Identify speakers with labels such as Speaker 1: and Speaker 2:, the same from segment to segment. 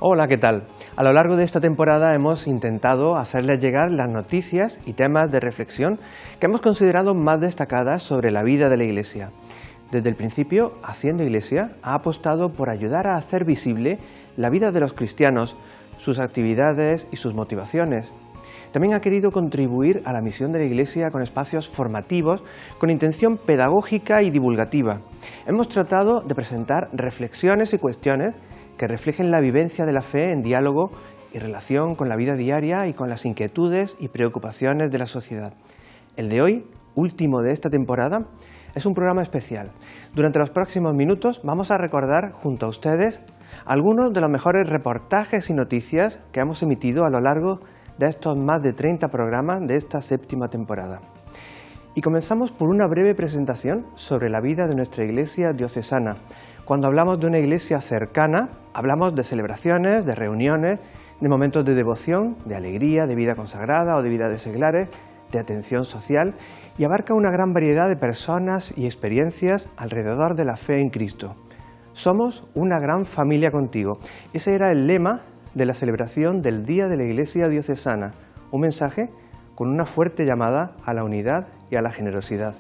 Speaker 1: Hola, ¿qué tal? A lo largo de esta temporada hemos intentado hacerles llegar las noticias y temas de reflexión que hemos considerado más destacadas sobre la vida de la Iglesia. Desde el principio, Haciendo Iglesia ha apostado por ayudar a hacer visible la vida de los cristianos, sus actividades y sus motivaciones. También ha querido contribuir a la misión de la Iglesia con espacios formativos, con intención pedagógica y divulgativa. Hemos tratado de presentar reflexiones y cuestiones que reflejen la vivencia de la fe en diálogo y relación con la vida diaria y con las inquietudes y preocupaciones de la sociedad. El de hoy, último de esta temporada, es un programa especial. Durante los próximos minutos vamos a recordar junto a ustedes algunos de los mejores reportajes y noticias que hemos emitido a lo largo de estos más de 30 programas de esta séptima temporada. Y comenzamos por una breve presentación sobre la vida de nuestra Iglesia diocesana. Cuando hablamos de una iglesia cercana, hablamos de celebraciones, de reuniones, de momentos de devoción, de alegría, de vida consagrada o de vida de seglares, de atención social, y abarca una gran variedad de personas y experiencias alrededor de la fe en Cristo. Somos una gran familia contigo. Ese era el lema de la celebración del Día de la Iglesia Diocesana, un mensaje con una fuerte llamada a la unidad y a la generosidad.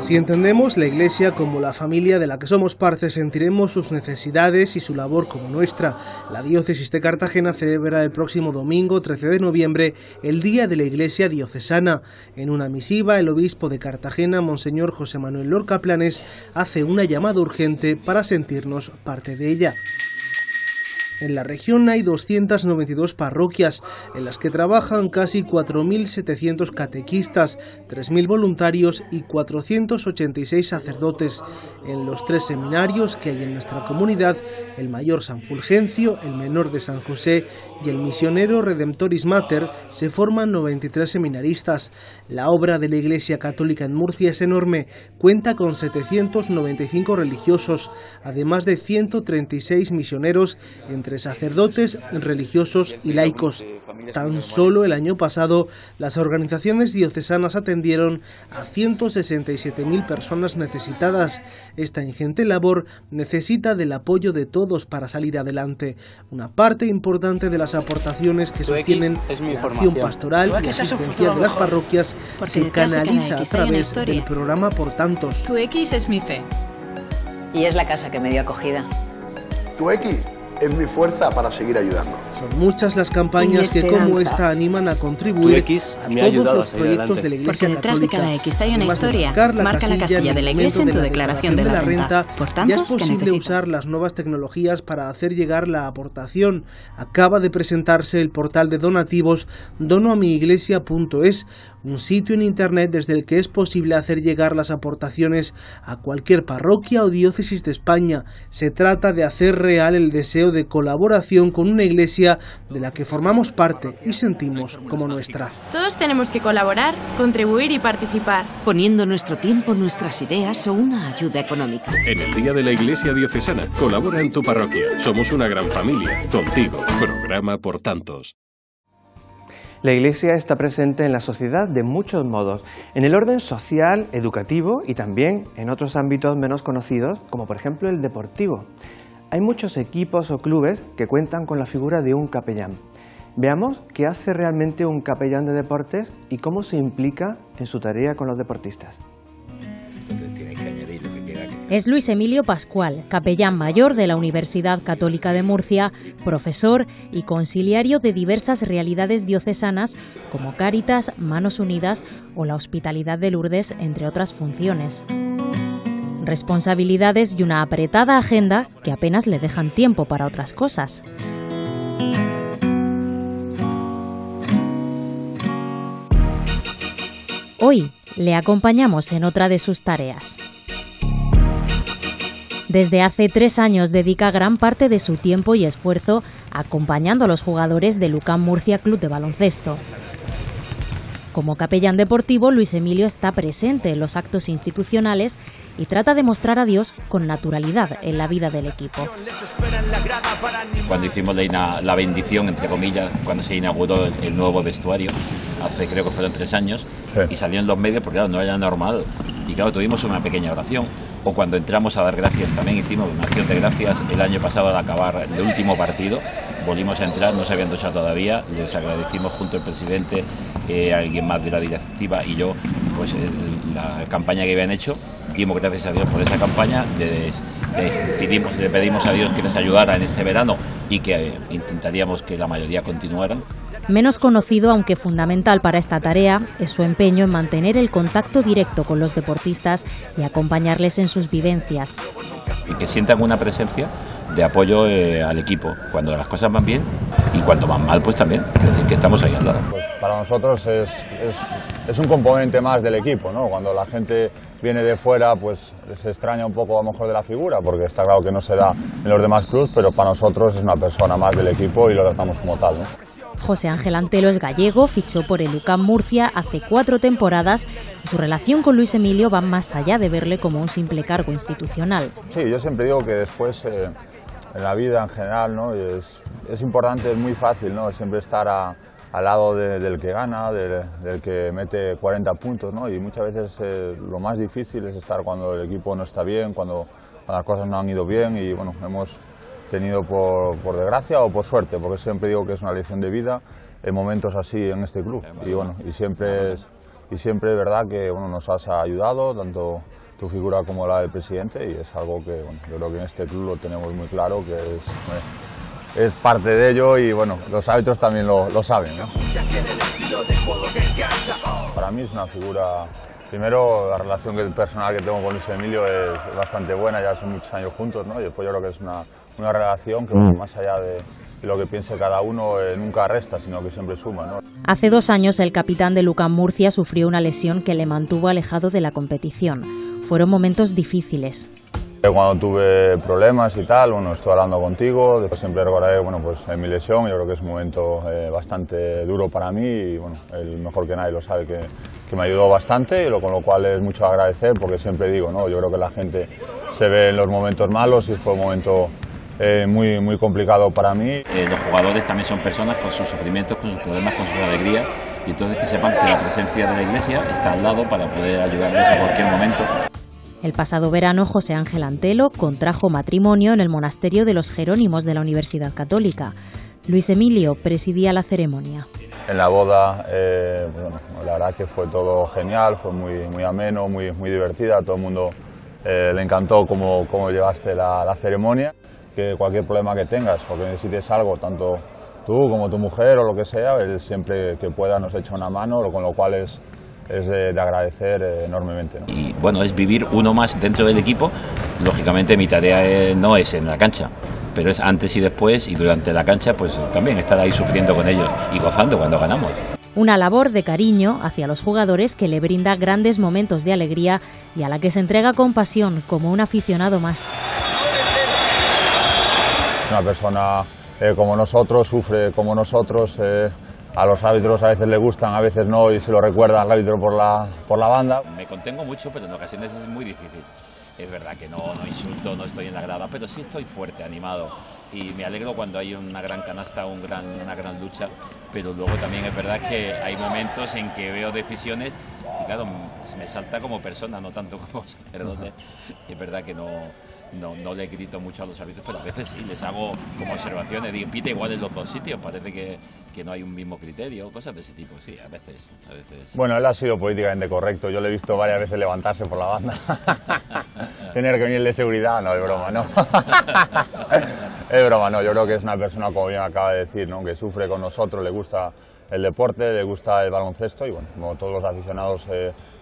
Speaker 2: Si entendemos la Iglesia como la familia de la que somos parte, sentiremos sus necesidades y su labor como nuestra. La Diócesis de Cartagena celebra el próximo domingo, 13 de noviembre, el Día de la Iglesia Diocesana. En una misiva, el obispo de Cartagena, Monseñor José Manuel Lorca Planes, hace una llamada urgente para sentirnos parte de ella. En la región hay 292 parroquias, en las que trabajan casi 4.700 catequistas, 3.000 voluntarios y 486 sacerdotes. En los 3 seminarios que hay en nuestra comunidad, el Mayor San Fulgencio, el Menor de San José y el Misionero Redemptoris Mater, se forman 93 seminaristas. La obra de la Iglesia Católica en Murcia es enorme, cuenta con 795 religiosos, además de 136 misioneros entre sacerdotes, religiosos y laicos. Tan solo el año pasado, las organizaciones diocesanas atendieron a 167.000 personas necesitadas. Esta ingente labor necesita del apoyo de todos para salir adelante. Una parte importante de las aportaciones que sostienen la acción pastoral y asistencial de las parroquias se canaliza a través del programa Por Tantos.
Speaker 3: Tu X es mi fe.
Speaker 4: Y es la casa que me dio acogida.
Speaker 5: Tu X es mi fuerza para seguir ayudando.
Speaker 2: Son muchas las campañas que como esta animan a contribuir a todos los proyectos de la Iglesia
Speaker 3: Porque detrás
Speaker 2: Católica.
Speaker 3: de cada X hay una historia. Marca la casilla de la Iglesia en tu declaración de la renta. Por tanto,
Speaker 2: ya es posible usar las nuevas tecnologías para hacer llegar la aportación. Acaba de presentarse el portal de donativos donoamiiglesia.es, un sitio en internet desde el que es posible hacer llegar las aportaciones a cualquier parroquia o diócesis de España. Se trata de hacer real el deseo de colaboración con una iglesia de la que formamos parte y sentimos como nuestra.
Speaker 6: Todos tenemos que colaborar, contribuir y participar,
Speaker 3: poniendo nuestro tiempo, nuestras ideas o una ayuda económica.
Speaker 7: En el Día de la Iglesia Diocesana, colabora en tu parroquia. Somos una gran familia. Contigo. Programa Por Tantos.
Speaker 1: La Iglesia está presente en la sociedad de muchos modos, en el orden social, educativo y también en otros ámbitos menos conocidos, como por ejemplo el deportivo. Hay muchos equipos o clubes que cuentan con la figura de un capellán. Veamos qué hace realmente un capellán de deportes y cómo se implica en su tarea con los deportistas.
Speaker 8: Es Luis Emilio Pascual, capellán mayor de la Universidad Católica de Murcia, profesor y conciliario de diversas realidades diocesanas como Cáritas, Manos Unidas o la Hospitalidad de Lourdes, entre otras funciones. Responsabilidades y una apretada agenda que apenas le dejan tiempo para otras cosas. Hoy le acompañamos en otra de sus tareas. Desde hace 3 años dedica gran parte de su tiempo y esfuerzo acompañando a los jugadores del UCAM Murcia Club de Baloncesto. Como capellán deportivo, Luis Emilio está presente en los actos institucionales y trata de mostrar a Dios con naturalidad en la vida del equipo.
Speaker 9: Cuando hicimos la bendición, entre comillas, cuando se inauguró el nuevo vestuario, hace creo que fueron 3 años, y salió en los medios porque claro, no era normal Y claro, tuvimos una pequeña oración, o cuando entramos a dar gracias también hicimos una acción de gracias. El año pasado, al acabar el último partido, volvimos a entrar, no se habían duchado todavía, les agradecimos junto al presidente, alguien más de la directiva y yo, pues la campaña que habían hecho. Dimos gracias a Dios por esa campaña, le pedimos a Dios que les ayudara en este verano y que intentaríamos que la mayoría continuaran.
Speaker 8: Menos conocido, aunque fundamental para esta tarea, es su empeño en mantener el contacto directo con los deportistas y acompañarles en sus vivencias.
Speaker 9: Y que sientan una presencia de apoyo al equipo, cuando las cosas van bien y cuando van mal, pues también, es decir, que estamos ahí al lado.
Speaker 10: Pues para nosotros es un componente más del equipo, ¿no? Cuando la gente viene de fuera, pues se extraña un poco a lo mejor de la figura, porque está claro que no se da en los demás clubes, pero para nosotros es una persona más del equipo y lo tratamos como tal, ¿no?
Speaker 8: José Ángel Antelo es gallego, fichó por el UCAM Murcia hace 4 temporadas y su relación con Luis Emilio va más allá de verle como un simple cargo institucional.
Speaker 10: Sí, yo siempre digo que después en la vida en general, ¿no? Es importante, es muy fácil, ¿no? Siempre estar al lado del que gana, del que mete 40 puntos, ¿no? Y muchas veces lo más difícil es estar cuando el equipo no está bien, cuando las cosas no han ido bien y bueno, hemos tenido por desgracia o por suerte, porque siempre digo que es una lección de vida en momentos así en este club y bueno, y siempre es verdad que bueno, nos has ayudado tanto tu figura como la del presidente y es algo que bueno, yo creo que en este club lo tenemos muy claro que es parte de ello y bueno, los árbitros también lo saben, ¿no? Para mí es una figura. Primero, la relación personal que tengo con Luis Emilio es bastante buena, ya son muchos años juntos, ¿no? Y después yo creo que es una relación que más allá de lo que piense cada uno nunca resta, sino que siempre suma, ¿no?
Speaker 8: Hace 2 años el capitán de UCAM Murcia sufrió una lesión que le mantuvo alejado de la competición. Fueron momentos difíciles.
Speaker 10: Cuando tuve problemas y tal, bueno, estoy hablando contigo, después siempre recordaré, bueno, pues en mi lesión, yo creo que es un momento bastante duro para mí y bueno, el mejor que nadie lo sabe que me ayudó bastante, con lo cual es mucho agradecer porque siempre digo, ¿no? Yo creo que la gente se ve en los momentos malos y fue un momento muy complicado para mí.
Speaker 9: Los jugadores también son personas con sus sufrimientos, con sus problemas, con sus alegrías y entonces que sepan que la presencia de la Iglesia está al lado para poder ayudarles a cualquier momento.
Speaker 8: El pasado verano, José Ángel Antelo contrajo matrimonio en el monasterio de los Jerónimos de la Universidad Católica. Luis Emilio presidía la ceremonia.
Speaker 10: En la boda, bueno, la verdad que fue todo genial, fue muy ameno, muy divertida, a todo el mundo le encantó cómo llevaste la ceremonia. Que cualquier problema que tengas o que necesites algo, tanto tú como tu mujer o lo que sea, él siempre que pueda nos echa una mano, con lo cual es de agradecer enormemente, ¿no?
Speaker 9: Y bueno, es vivir uno más dentro del equipo. Lógicamente mi tarea no es en la cancha, pero es antes y después y durante la cancha, pues también estar ahí sufriendo con ellos y gozando cuando ganamos.
Speaker 8: Una labor de cariño hacia los jugadores que le brinda grandes momentos de alegría y a la que se entrega con pasión como un aficionado más.
Speaker 10: Una persona como nosotros, sufre como nosotros. A los árbitros a veces le gustan, a veces no, y se lo recuerda al árbitro por la banda.
Speaker 9: Me contengo mucho, pero en ocasiones es muy difícil. Es verdad que no insulto, no estoy en la grada, pero sí estoy fuerte, animado. Y me alegro cuando hay una gran canasta, una gran lucha, pero luego también es verdad que hay momentos en que veo decisiones y claro, me salta como persona, no tanto como sacerdote. Es verdad que no le grito mucho a los árbitros, pero a veces sí les hago como observaciones, digo, pita igual en los dos sitios, parece que no hay un mismo criterio, cosas de ese tipo, sí, a veces.
Speaker 10: Bueno, él ha sido políticamente correcto, yo le he visto varias veces levantarse por la banda, tener que venir de seguridad, no, es broma, no. Es broma, no, yo creo que es una persona, como bien acaba de decir, ¿no? Que sufre con nosotros, le gusta el deporte, le gusta el baloncesto y bueno, como todos los aficionados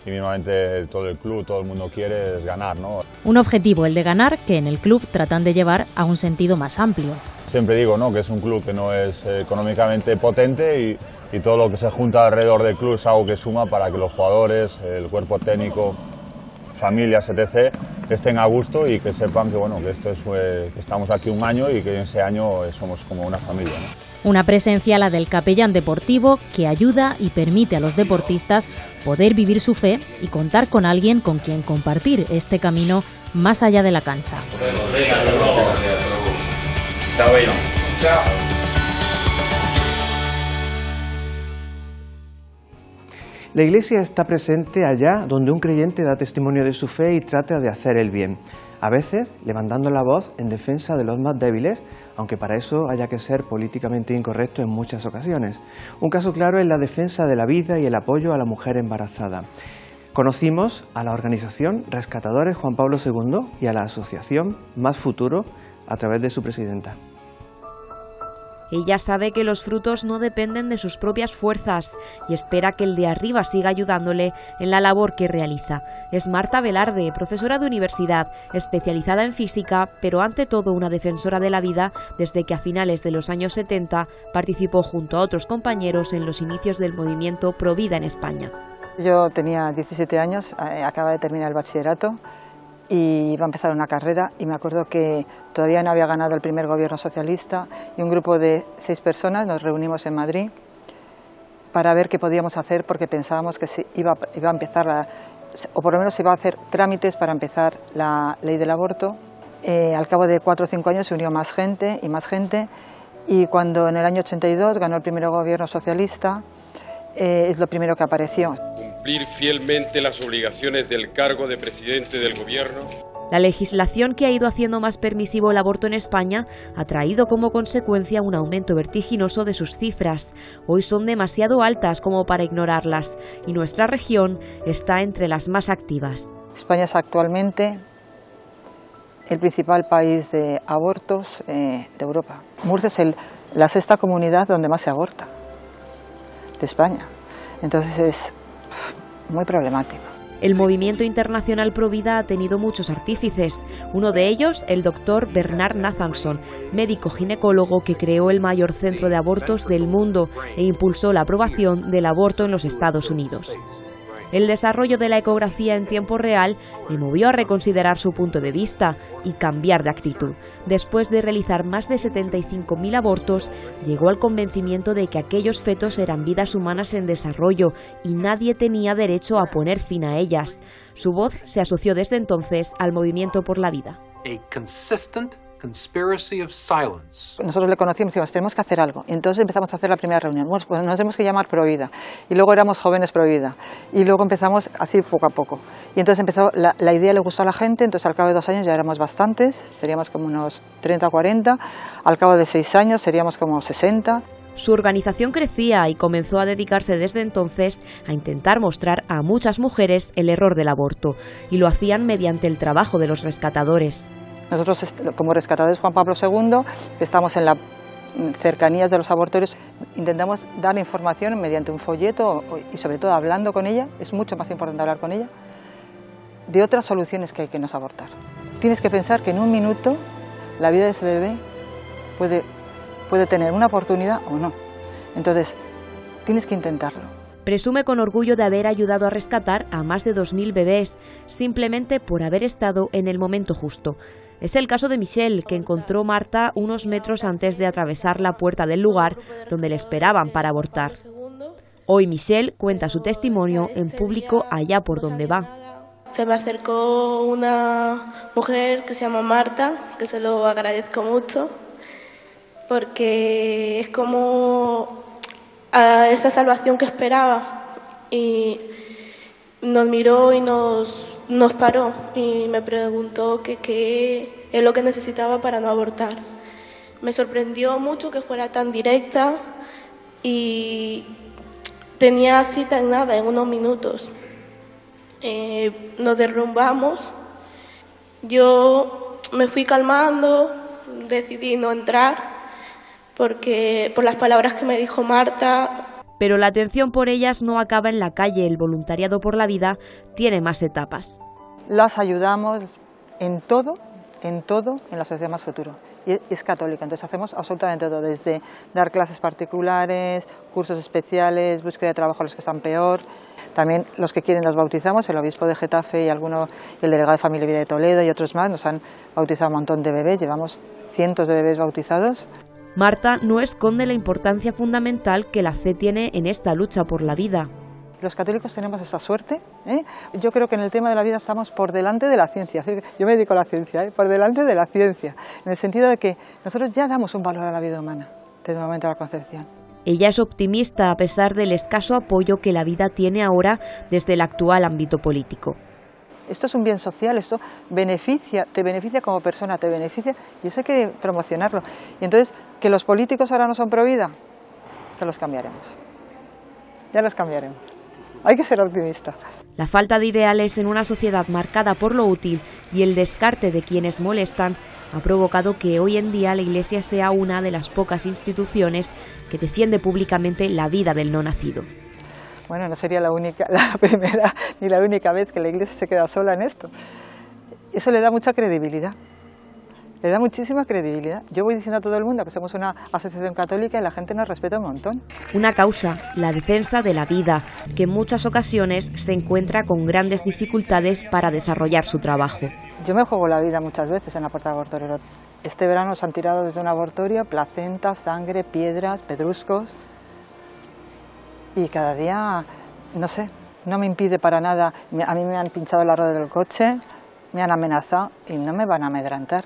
Speaker 10: y mínimamente todo el club, todo el mundo quiere es ganar, ¿no?
Speaker 8: Un objetivo, el de ganar, que en el club tratan de llevar a un sentido más amplio.
Speaker 10: Siempre digo, ¿no? Que es un club que no es económicamente potente y todo lo que se junta alrededor del club es algo que suma para que los jugadores, el cuerpo técnico, familias, etc., estén a gusto y que sepan que, bueno, que esto es, que estamos aquí un año y que en ese año somos como una familia, ¿no?
Speaker 8: Una presencia, la del capellán deportivo, que ayuda y permite a los deportistas poder vivir su fe y contar con alguien con quien compartir este camino más allá de la cancha.
Speaker 1: La Iglesia está presente allá donde un creyente da testimonio de su fe y trata de hacer el bien, a veces levantando la voz en defensa de los más débiles, aunque para eso haya que ser políticamente incorrecto en muchas ocasiones. Un caso claro es la defensa de la vida y el apoyo a la mujer embarazada. Conocimos a la organización Rescatadores Juan Pablo II y a la asociación Más Futuro a través de su presidenta.
Speaker 8: Ella sabe que los frutos no dependen de sus propias fuerzas y espera que el de arriba siga ayudándole en la labor que realiza. Es Marta Velarde, profesora de universidad, especializada en física, pero ante todo una defensora de la vida desde que a finales de los años 70 participó junto a otros compañeros en los inicios del movimiento Provida en España.
Speaker 11: Yo tenía 17 años, acababa de terminar el bachillerato y iba a empezar una carrera y me acuerdo que todavía no había ganado el primer gobierno socialista y un grupo de 6 personas nos reunimos en Madrid para ver qué podíamos hacer porque pensábamos que se iba a empezar, o por lo menos se iba a hacer trámites para empezar la ley del aborto. Al cabo de 4 o 5 años se unió más gente y cuando en el año 82 ganó el primer gobierno socialista es lo primero que apareció.
Speaker 12: Cumplir fielmente las obligaciones del cargo de presidente del gobierno.
Speaker 8: La legislación que ha ido haciendo más permisivo el aborto en España ha traído como consecuencia un aumento vertiginoso de sus cifras. Hoy son demasiado altas como para ignorarlas y nuestra región está entre las más activas.
Speaker 11: España es actualmente el principal país de abortos de Europa. Murcia es la 6ª comunidad donde más se aborta de España. Entonces es muy problemático.
Speaker 8: El movimiento internacional Provida ha tenido muchos artífices. Uno de ellos, el doctor Bernard Nathanson, médico ginecólogo que creó el mayor centro de abortos del mundo e impulsó la aprobación del aborto en los Estados Unidos. El desarrollo de la ecografía en tiempo real le movió a reconsiderar su punto de vista y cambiar de actitud. Después de realizar más de 75.000 abortos, llegó al convencimiento de que aquellos fetos eran vidas humanas en desarrollo y nadie tenía derecho a poner fin a ellas. Su voz se asoció desde entonces al movimiento por la vida.
Speaker 11: Nosotros le conocimos y dijimos, tenemos que hacer algo. Y entonces empezamos a hacer la primera reunión. Bueno, pues nos tenemos que llamar Provida. Y luego éramos jóvenes Provida. Y luego empezamos así poco a poco. Y entonces empezó, la idea le gustó a la gente, entonces al cabo de 2 años ya éramos bastantes, seríamos como unos 30 o 40. Al cabo de 6 años seríamos como 60.
Speaker 8: Su organización crecía y comenzó a dedicarse desde entonces a intentar mostrar a muchas mujeres el error del aborto. Y lo hacían mediante el trabajo de los rescatadores.
Speaker 11: Nosotros, como Rescatadores Juan Pablo II, estamos en las cercanías de los abortorios, intentamos dar información mediante un folleto y sobre todo hablando con ella, es mucho más importante hablar con ella, de otras soluciones que hay que no es abortar. Tienes que pensar que en un minuto la vida de ese bebé puede tener una oportunidad o no. Entonces, tienes que intentarlo.
Speaker 8: Presume con orgullo de haber ayudado a rescatar a más de 2.000 bebés, simplemente por haber estado en el momento justo. Es el caso de Michelle, que encontró Marta unos metros antes de atravesar la puerta del lugar donde le esperaban para abortar. Hoy Michelle cuenta su testimonio en público allá por donde va.
Speaker 6: Se me acercó una mujer que se llama Marta, que se lo agradezco mucho, porque es como a esa salvación que esperaba, y nos miró y nos paró y me preguntó qué es lo que necesitaba para no abortar. Me sorprendió mucho que fuera tan directa y tenía cita en nada, en unos minutos. Nos derrumbamos, yo me fui calmando, decidí no entrar por las palabras que me dijo Marta.
Speaker 8: Pero la atención por ellas no acaba en la calle. El voluntariado por la vida tiene más etapas.
Speaker 11: Las ayudamos en todo en la Sociedad Más Futuro. Y es católica, entonces hacemos absolutamente todo, desde dar clases particulares, cursos especiales, búsqueda de trabajo a los que están peor. También los que quieren los bautizamos, el obispo de Getafe y el delegado de Familia y Vida de Toledo y otros más nos han bautizado un montón de bebés, llevamos cientos de bebés bautizados.
Speaker 8: Marta no esconde la importancia fundamental que la fe tiene en esta lucha por la vida.
Speaker 11: Los católicos tenemos esa suerte, Yo creo que en el tema de la vida estamos por delante de la ciencia. Yo me dedico a la ciencia, por delante de la ciencia, en el sentido de que nosotros ya damos un valor a la vida humana desde el momento de la concepción.
Speaker 13: Ella es optimista a pesar del escaso apoyo que la vida tiene ahora desde el actual ámbito político.
Speaker 11: Esto es un bien social, esto te beneficia como persona, te beneficia y eso hay que promocionarlo. Y entonces, ¿que los políticos ahora no son pro vida? Ya los cambiaremos. Ya los cambiaremos. Hay que ser optimista.
Speaker 13: La falta de ideales en una sociedad marcada por lo útil y el descarte de quienes molestan ha provocado que hoy en día la Iglesia sea una de las pocas instituciones que defiende públicamente la vida del no nacido.
Speaker 11: Bueno, no sería la primera ni la única vez que la Iglesia se queda sola en esto. Eso le da mucha credibilidad, le da muchísima credibilidad. Yo voy diciendo a todo el mundo que somos una asociación católica y la gente nos respeta un montón.
Speaker 13: Una causa, la defensa de la vida, que en muchas ocasiones se encuentra con grandes dificultades para desarrollar su trabajo.
Speaker 11: Yo me juego la vida muchas veces en la puerta del abortorio. Este verano nos han tirado desde un abortorio placentas, sangre, piedras, pedruscos. Y cada día, no sé, no me impide para nada. A mí me han pinchado la rueda del coche, me han amenazado y no me van a amedrentar.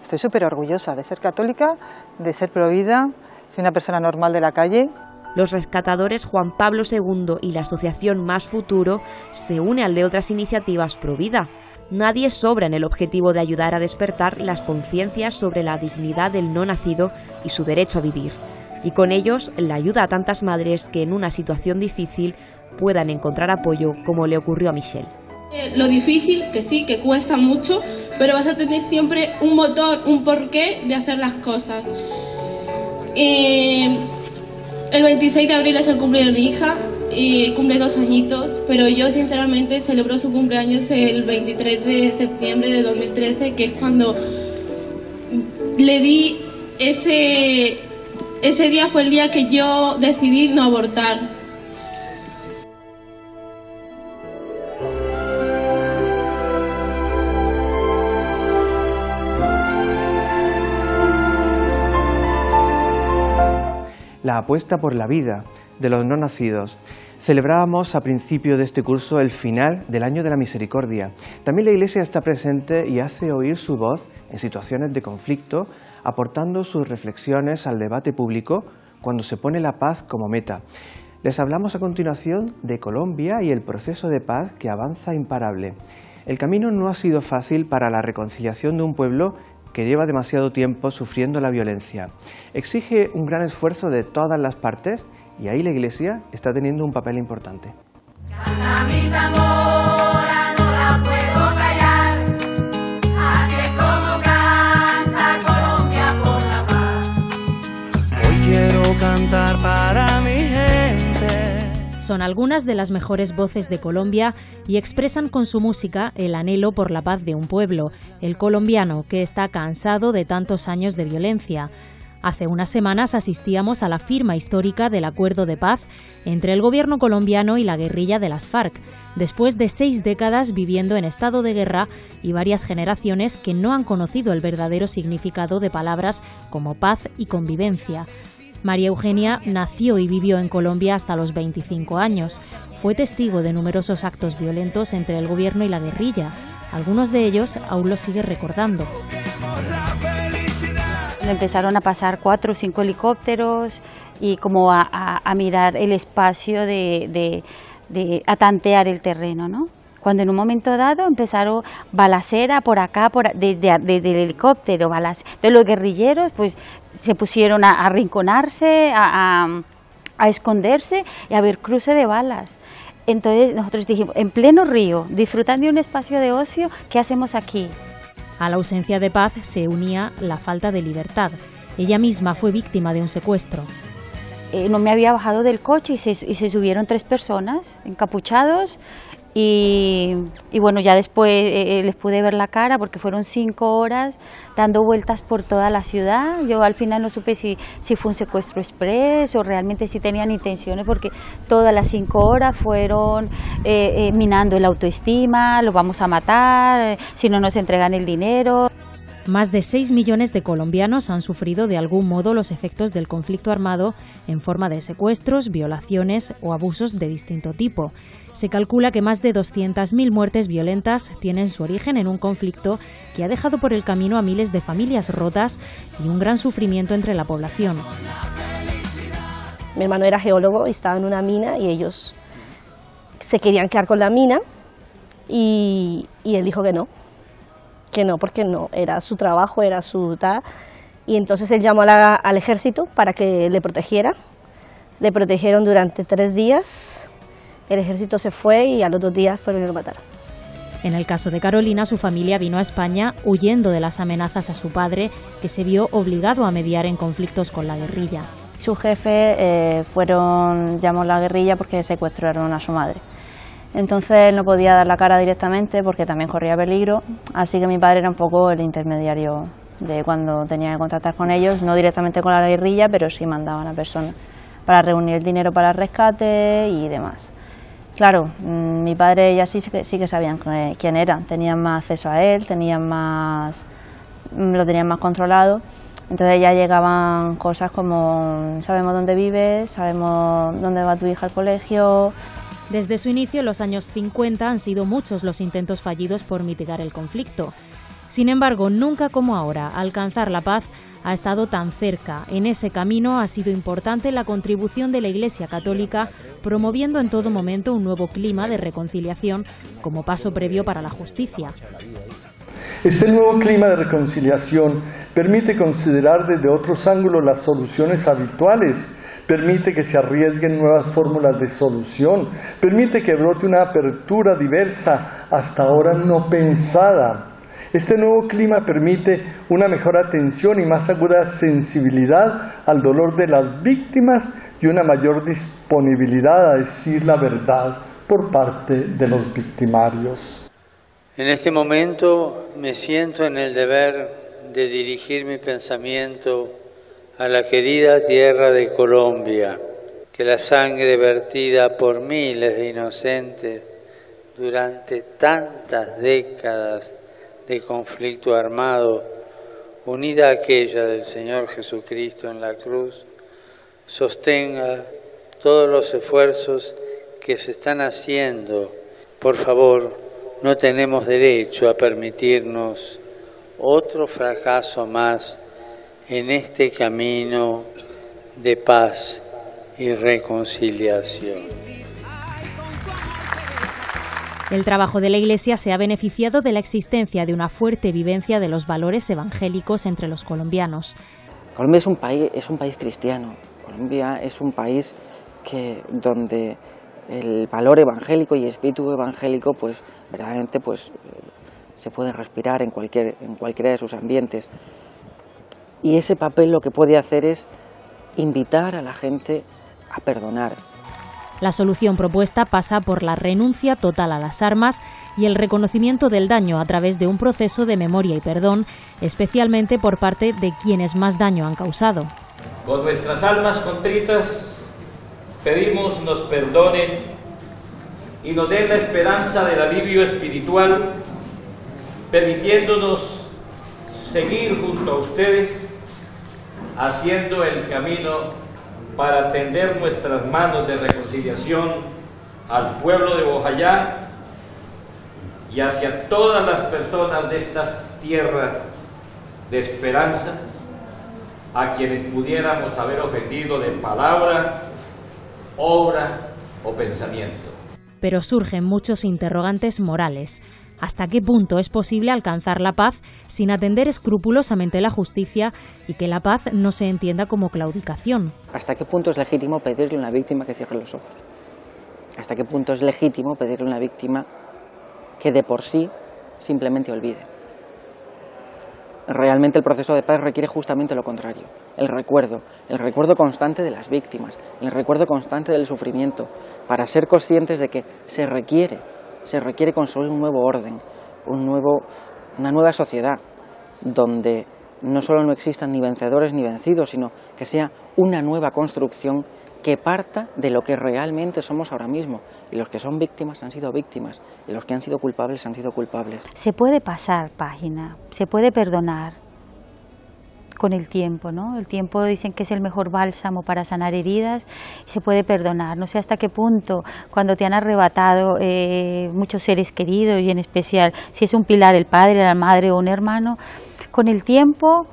Speaker 11: Estoy súper orgullosa de ser católica, de ser provida, soy una persona normal de la calle.
Speaker 13: Los rescatadores Juan Pablo II y la asociación Más Futuro se une al de otras iniciativas provida. Nadie sobra en el objetivo de ayudar a despertar las conciencias sobre la dignidad del no nacido y su derecho a vivir. Y con ellos la ayuda a tantas madres que en una situación difícil puedan encontrar apoyo, como le ocurrió a Michelle.
Speaker 6: Lo difícil, que sí, que cuesta mucho, pero vas a tener siempre un motor, un porqué de hacer las cosas. El 26 de abril es el cumpleaños de mi hija, y cumple 2 añitos, pero yo sinceramente celebro su cumpleaños el 23 de septiembre de 2013, que es cuando le di ese día fue el día que yo decidí no abortar.
Speaker 1: La apuesta por la vida de los no nacidos. Celebrábamos a principio de este curso el final del Año de la Misericordia. También la Iglesia está presente y hace oír su voz en situaciones de conflicto, aportando sus reflexiones al debate público cuando se pone la paz como meta. Les hablamos a continuación de Colombia y el proceso de paz que avanza imparable. El camino no ha sido fácil para la reconciliación de un pueblo que lleva demasiado tiempo sufriendo la violencia. Exige un gran esfuerzo de todas las partes y ahí la Iglesia está teniendo un papel importante.
Speaker 14: Hoy quiero cantar para mi gente.
Speaker 8: Son algunas de las mejores voces de Colombia y expresan con su música el anhelo por la paz de un pueblo, el colombiano, que está cansado de tantos años de violencia. Hace unas semanas asistíamos a la firma histórica del acuerdo de paz entre el gobierno colombiano y la guerrilla de las FARC, después de 6 décadas viviendo en estado de guerra y varias generaciones que no han conocido el verdadero significado de palabras como paz y convivencia. María Eugenia nació y vivió en Colombia hasta los 25 años. Fue testigo de numerosos actos violentos entre el gobierno y la guerrilla. Algunos de ellos aún los sigue recordando.
Speaker 15: Empezaron a pasar 4 o 5 helicópteros y como a mirar el espacio, a tantear el terreno, ¿no? Cuando en un momento dado empezaron balacera por acá, desde el helicóptero, entonces los guerrilleros pues se pusieron a arrinconarse, a esconderse y a ver cruce de balas. Entonces nosotros dijimos, en pleno río, disfrutando de un espacio de ocio, ¿qué hacemos aquí?
Speaker 8: A la ausencia de paz se unía la falta de libertad. Ella misma fue víctima de un secuestro.
Speaker 15: No me había bajado del coche y se subieron 3 personas encapuchados y bueno, ya después les pude ver la cara porque fueron 5 horas dando vueltas por toda la ciudad. Yo al final no supe si fue un secuestro express o realmente si tenían intenciones, porque todas las 5 horas fueron minando el autoestima, lo vamos a matar, si no nos entregan el dinero.
Speaker 8: Más de 6 millones de colombianos han sufrido de algún modo los efectos del conflicto armado en forma de secuestros, violaciones o abusos de distinto tipo. Se calcula que más de 200.000 muertes violentas tienen su origen en un conflicto que ha dejado por el camino a miles de familias rotas y un gran sufrimiento entre la población.
Speaker 16: Mi hermano era geólogo y estaba en una mina y ellos se querían quedar con la mina y él dijo que no porque no, era su trabajo, era su tal. Y entonces él llamó al ejército para que le protegiera. Le protegieron durante 3 días, el ejército se fue y a los 2 días fueron y lo mataron.
Speaker 8: En el caso de Carolina, su familia vino a España huyendo de las amenazas a su padre, que se vio obligado a mediar en conflictos con la guerrilla.
Speaker 17: Su jefe llamó a la guerrilla porque secuestraron a su madre. Entonces no podía dar la cara directamente porque también corría peligro, así que mi padre era un poco el intermediario de cuando tenía que contactar con ellos, no directamente con la guerrilla, pero sí mandaban a personas para reunir el dinero para el rescate y demás. Claro, mi padre ya sí que sabían quién era, tenían más acceso a él, lo tenían más controlado. Entonces ya llegaban cosas como: sabemos dónde vives, sabemos dónde va tu hija al colegio.
Speaker 8: Desde su inicio, en los años 50, han sido muchos los intentos fallidos por mitigar el conflicto. Sin embargo, nunca como ahora, alcanzar la paz ha estado tan cerca. En ese camino ha sido importante la contribución de la Iglesia Católica, promoviendo en todo momento un nuevo clima de reconciliación como paso previo para la justicia.
Speaker 18: Este nuevo clima de reconciliación permite considerar desde otros ángulos las soluciones habituales, permite que se arriesguen nuevas fórmulas de solución, permite que brote una apertura diversa hasta ahora no pensada. Este nuevo clima permite una mejor atención y más aguda sensibilidad al dolor de las víctimas y una mayor disponibilidad a decir la verdad por parte de los victimarios.
Speaker 19: En este momento me siento en el deber de dirigir mi pensamiento a la querida tierra de Colombia, que la sangre vertida por miles de inocentes durante tantas décadas de conflicto armado, unida a aquella del Señor Jesucristo en la cruz, sostenga todos los esfuerzos que se están haciendo. Por favor, no tenemos derecho a permitirnos otro fracaso más en este camino de paz y reconciliación.
Speaker 8: El trabajo de la Iglesia se ha beneficiado de la existencia de una fuerte vivencia de los valores evangélicos entre los colombianos.
Speaker 20: Colombia es un país cristiano. Colombia es un país donde el valor evangélico y el espíritu evangélico verdaderamente se puede respirar en cualquiera de sus ambientes. Y ese papel lo que puede hacer es invitar a la gente a perdonar.
Speaker 8: La solución propuesta pasa por la renuncia total a las armas y el reconocimiento del daño a través de un proceso de memoria y perdón, especialmente por parte de quienes más daño han causado.
Speaker 21: Con nuestras almas contritas pedimos nos perdonen y nos den la esperanza del alivio espiritual, permitiéndonos seguir junto a ustedes, haciendo el camino para tender nuestras manos de reconciliación al pueblo de Bojayá y hacia todas las personas de esta tierra de esperanza, a quienes pudiéramos haber ofendido de palabra, obra o pensamiento.
Speaker 8: Pero surgen muchos interrogantes morales. ¿Hasta qué punto es posible alcanzar la paz sin atender escrupulosamente la justicia y que la paz no se entienda como claudicación?
Speaker 20: ¿Hasta qué punto es legítimo pedirle a una víctima que cierre los ojos? ¿Hasta qué punto es legítimo pedirle a una víctima que de por sí simplemente olvide? Realmente el proceso de paz requiere justamente lo contrario, el recuerdo constante de las víctimas, el recuerdo constante del sufrimiento, para ser conscientes de que se requiere construir un nuevo orden, una nueva sociedad, donde no solo no existan ni vencedores ni vencidos, sino que sea una nueva construcción que parta de lo que realmente somos ahora mismo. Y los que son víctimas han sido víctimas, y los que han sido culpables han sido culpables.
Speaker 15: Se puede pasar página, se puede perdonar con el tiempo, ¿no? El tiempo dicen que es el mejor bálsamo para sanar heridas, y se puede perdonar. No sé hasta qué punto, cuando te han arrebatado muchos seres queridos, y en especial si es un pilar, el padre, la madre o un hermano, con el tiempo,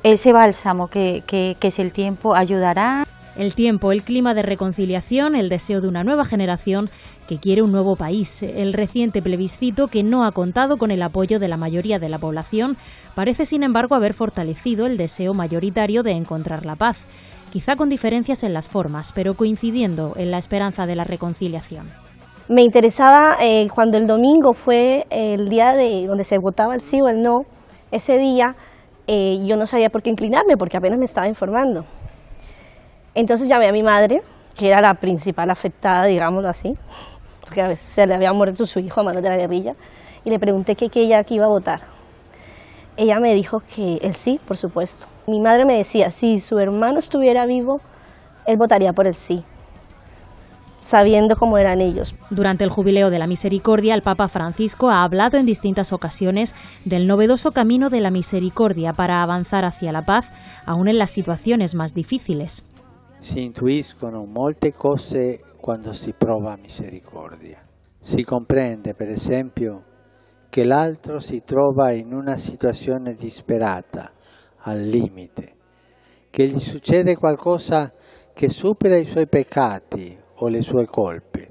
Speaker 15: ese bálsamo que es el tiempo ayudará.
Speaker 8: El tiempo, el clima de reconciliación, el deseo de una nueva generación que quiere un nuevo país. El reciente plebiscito, que no ha contado con el apoyo de la mayoría de la población, parece sin embargo haber fortalecido el deseo mayoritario de encontrar la paz, quizá con diferencias en las formas, pero coincidiendo en la esperanza de la reconciliación.
Speaker 16: Me interesaba cuando el domingo fue el día donde se votaba el sí o el no. Ese día yo no sabía por qué inclinarme porque apenas me estaba informando. Entonces llamé a mi madre, que era la principal afectada, digámoslo así, porque a veces se le había muerto su hijo a manos de la guerrilla, y le pregunté que ella aquí iba a votar. Ella me dijo que el sí, por supuesto. Mi madre me decía, si su hermano estuviera vivo, él votaría por el sí, sabiendo cómo eran ellos.
Speaker 8: Durante el Jubileo de la Misericordia, el Papa Francisco ha hablado en distintas ocasiones del novedoso camino de la misericordia para avanzar hacia la paz, aún en las situaciones más difíciles.
Speaker 4: Si intuiscono molte cose quando si prova misericordia. Si comprende, per esempio, che l'altro si trova in una situazione disperata, al limite, che gli succede qualcosa che supera i suoi peccati o le sue colpe.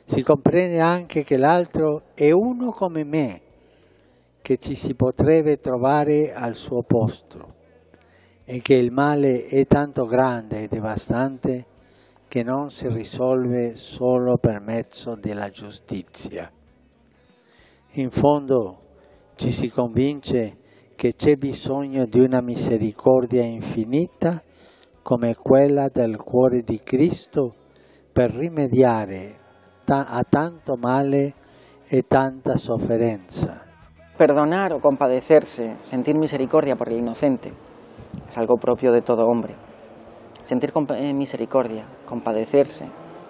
Speaker 4: Si comprende anche che l'altro è uno come me, che ci si potrebbe trovare al suo posto, e che il male è tanto grande e devastante che non si risolve solo per mezzo della giustizia. In fondo ci si convince che c'è bisogno di una misericordia infinita come quella del cuore di Cristo per rimediare a tanto male e tanta sofferenza.
Speaker 20: Perdonar o compadecerse, sentir misericordia por el inocente, es algo propio de todo hombre. Sentir misericordia, compadecerse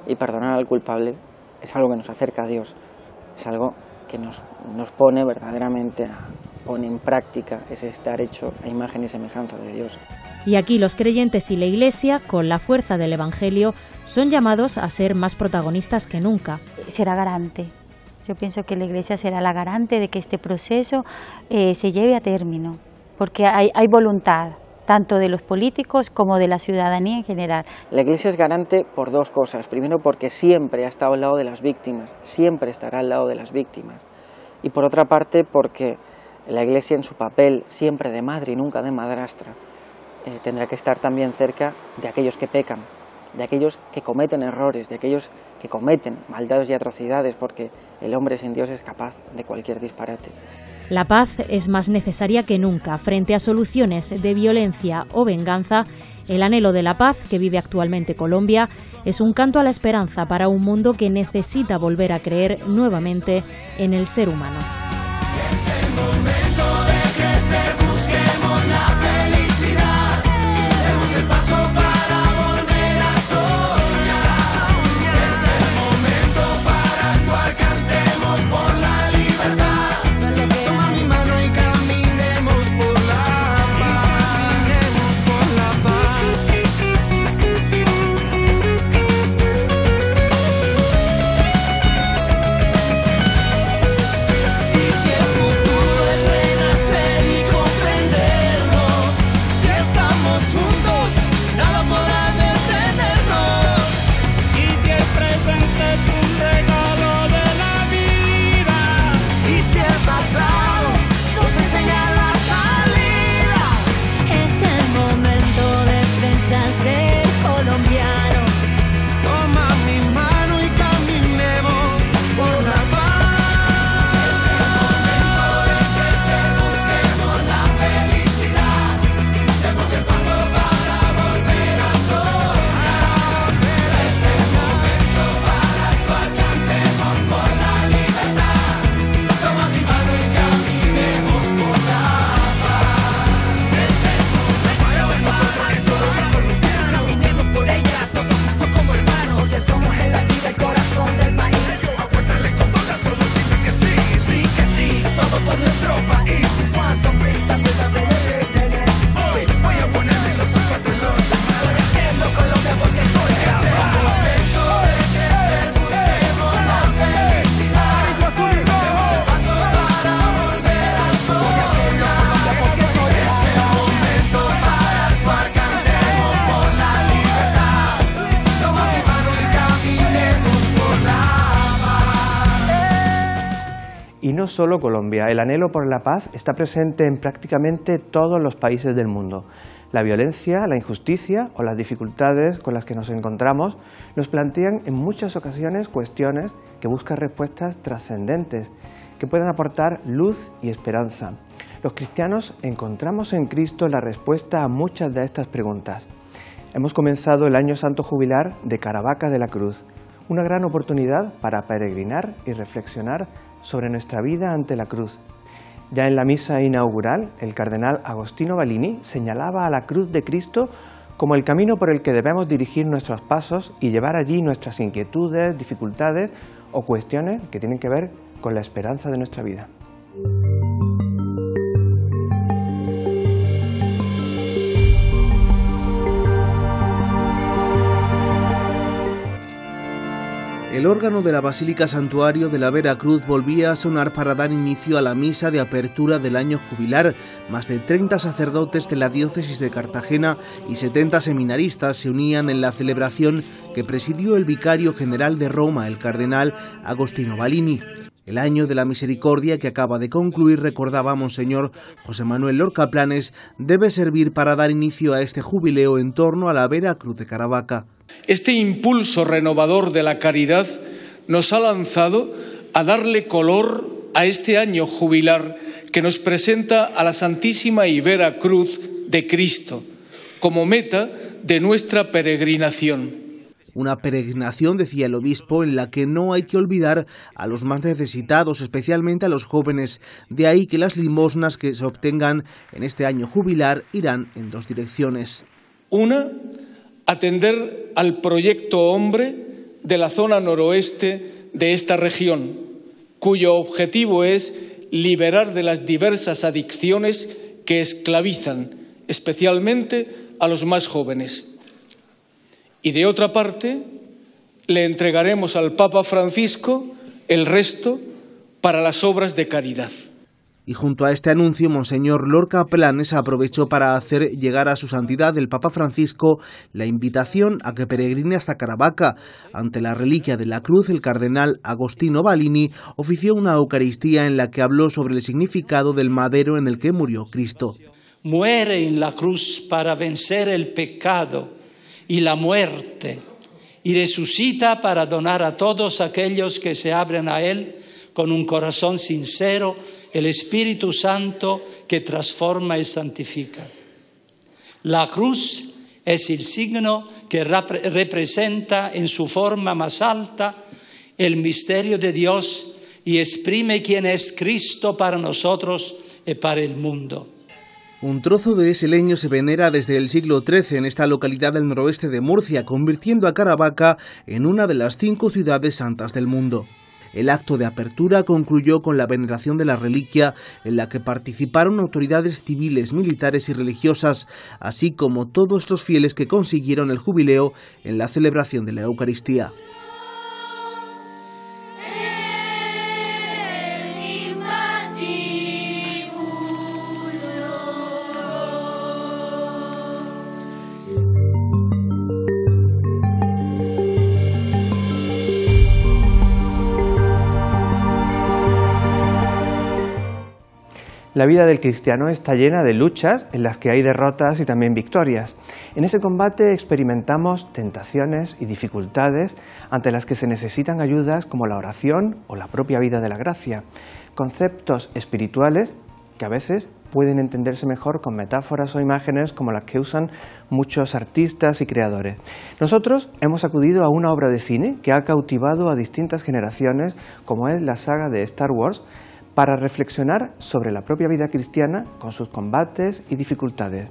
Speaker 20: y perdonar al culpable es algo que nos acerca a Dios, es algo que nos pone verdaderamente, pone en práctica ese estar hecho a imagen y semejanza de Dios.
Speaker 8: Y aquí los creyentes y la Iglesia, con la fuerza del Evangelio, son llamados a ser más protagonistas que nunca.
Speaker 15: Será garante. Yo pienso que la Iglesia será la garante de que este proceso se lleve a término, porque hay voluntad, tanto de los políticos como de la ciudadanía en general.
Speaker 20: La Iglesia es garante por dos cosas. Primero, porque siempre ha estado al lado de las víctimas, siempre estará al lado de las víctimas. Y por otra parte, porque la Iglesia en su papel siempre de madre y nunca de madrastra, tendrá que estar también cerca de aquellos que pecan, de aquellos que cometen errores, de aquellos que cometen maldades y atrocidades, porque el hombre sin Dios es capaz de cualquier disparate.
Speaker 8: La paz es más necesaria que nunca. Frente a soluciones de violencia o venganza, el anhelo de la paz que vive actualmente Colombia es un canto a la esperanza para un mundo que necesita volver a creer nuevamente en el ser humano.
Speaker 14: Es el momento de crecer, busquemos la felicidad, demos el paso para volver a soñar. Es el momento para actuar, cantemos por la libertad. Toma mi mano y caminemos por la paz, caminemos por la paz. Y si el futuro es renacer y comprendernos, que estamos juntos, nada
Speaker 1: Y no solo Colombia, el anhelo por la paz está presente en prácticamente todos los países del mundo. La violencia, la injusticia o las dificultades con las que nos encontramos nos plantean en muchas ocasiones cuestiones que buscan respuestas trascendentes, que pueden aportar luz y esperanza. Los cristianos encontramos en Cristo la respuesta a muchas de estas preguntas. Hemos comenzado el Año Santo Jubilar de Caravaca de la Cruz, una gran oportunidad para peregrinar y reflexionar sobre nuestra vida ante la cruz. Ya en la misa inaugural, el cardenal Agostino Balini señalaba a la cruz de Cristo como el camino por el que debemos dirigir nuestros pasos y llevar allí nuestras inquietudes, dificultades o cuestiones que tienen que ver con la esperanza de nuestra vida.
Speaker 2: El órgano de la Basílica Santuario de la Vera Cruz volvía a sonar para dar inicio a la misa de apertura del año jubilar. Más de 30 sacerdotes de la diócesis de Cartagena y 70 seminaristas se unían en la celebración que presidió el vicario general de Roma, el cardenal Agostino Balini. El año de la misericordia que acaba de concluir, recordaba Monseñor José Manuel Lorca Planes, debe servir para dar inicio a este jubileo en torno a la Vera Cruz de Caravaca.
Speaker 5: Este impulso renovador de la caridad nos ha lanzado a darle color a este año jubilar que nos presenta a la Santísima y Vera Cruz de Cristo como meta de nuestra peregrinación.
Speaker 2: Una peregrinación, decía el obispo, en la que no hay que olvidar a los más necesitados, especialmente a los jóvenes. De ahí que las limosnas que se obtengan en este año jubilar irán en dos direcciones.
Speaker 5: Una, atender al proyecto Hombre de la zona noroeste de esta región, cuyo objetivo es liberar de las diversas adicciones que esclavizan, especialmente a los más jóvenes. Y de otra parte, le entregaremos al Papa Francisco el resto para las obras de caridad.
Speaker 2: Y junto a este anuncio, Monseñor Lorca Planes aprovechó para hacer llegar a su santidad el Papa Francisco la invitación a que peregrine hasta Caravaca. Ante la reliquia de la cruz, el cardenal Agostino Balini ofició una Eucaristía en la que habló sobre el significado del madero en el que murió Cristo.
Speaker 22: Muere en la cruz para vencer el pecado y la muerte, y resucita para donar a todos aquellos que se abren a Él con un corazón sincero el Espíritu Santo que transforma y santifica. La cruz es el signo que representa en su forma más alta el misterio de Dios y exprime quién es Cristo para nosotros y para el mundo.
Speaker 2: Un trozo de ese leño se venera desde el siglo XIII en esta localidad del noroeste de Murcia, convirtiendo a Caravaca en una de las 5 ciudades santas del mundo. El acto de apertura concluyó con la veneración de la reliquia, en la que participaron autoridades civiles, militares y religiosas, así como todos los fieles que consiguieron el jubileo en la celebración de la Eucaristía.
Speaker 1: La vida del cristiano está llena de luchas en las que hay derrotas y también victorias. En ese combate experimentamos tentaciones y dificultades ante las que se necesitan ayudas como la oración o la propia vida de la gracia, conceptos espirituales que a veces pueden entenderse mejor con metáforas o imágenes como las que usan muchos artistas y creadores. Nosotros hemos acudido a una obra de cine que ha cautivado a distintas generaciones, como es la saga de Star Wars, para reflexionar sobre la propia vida cristiana con sus combates y dificultades.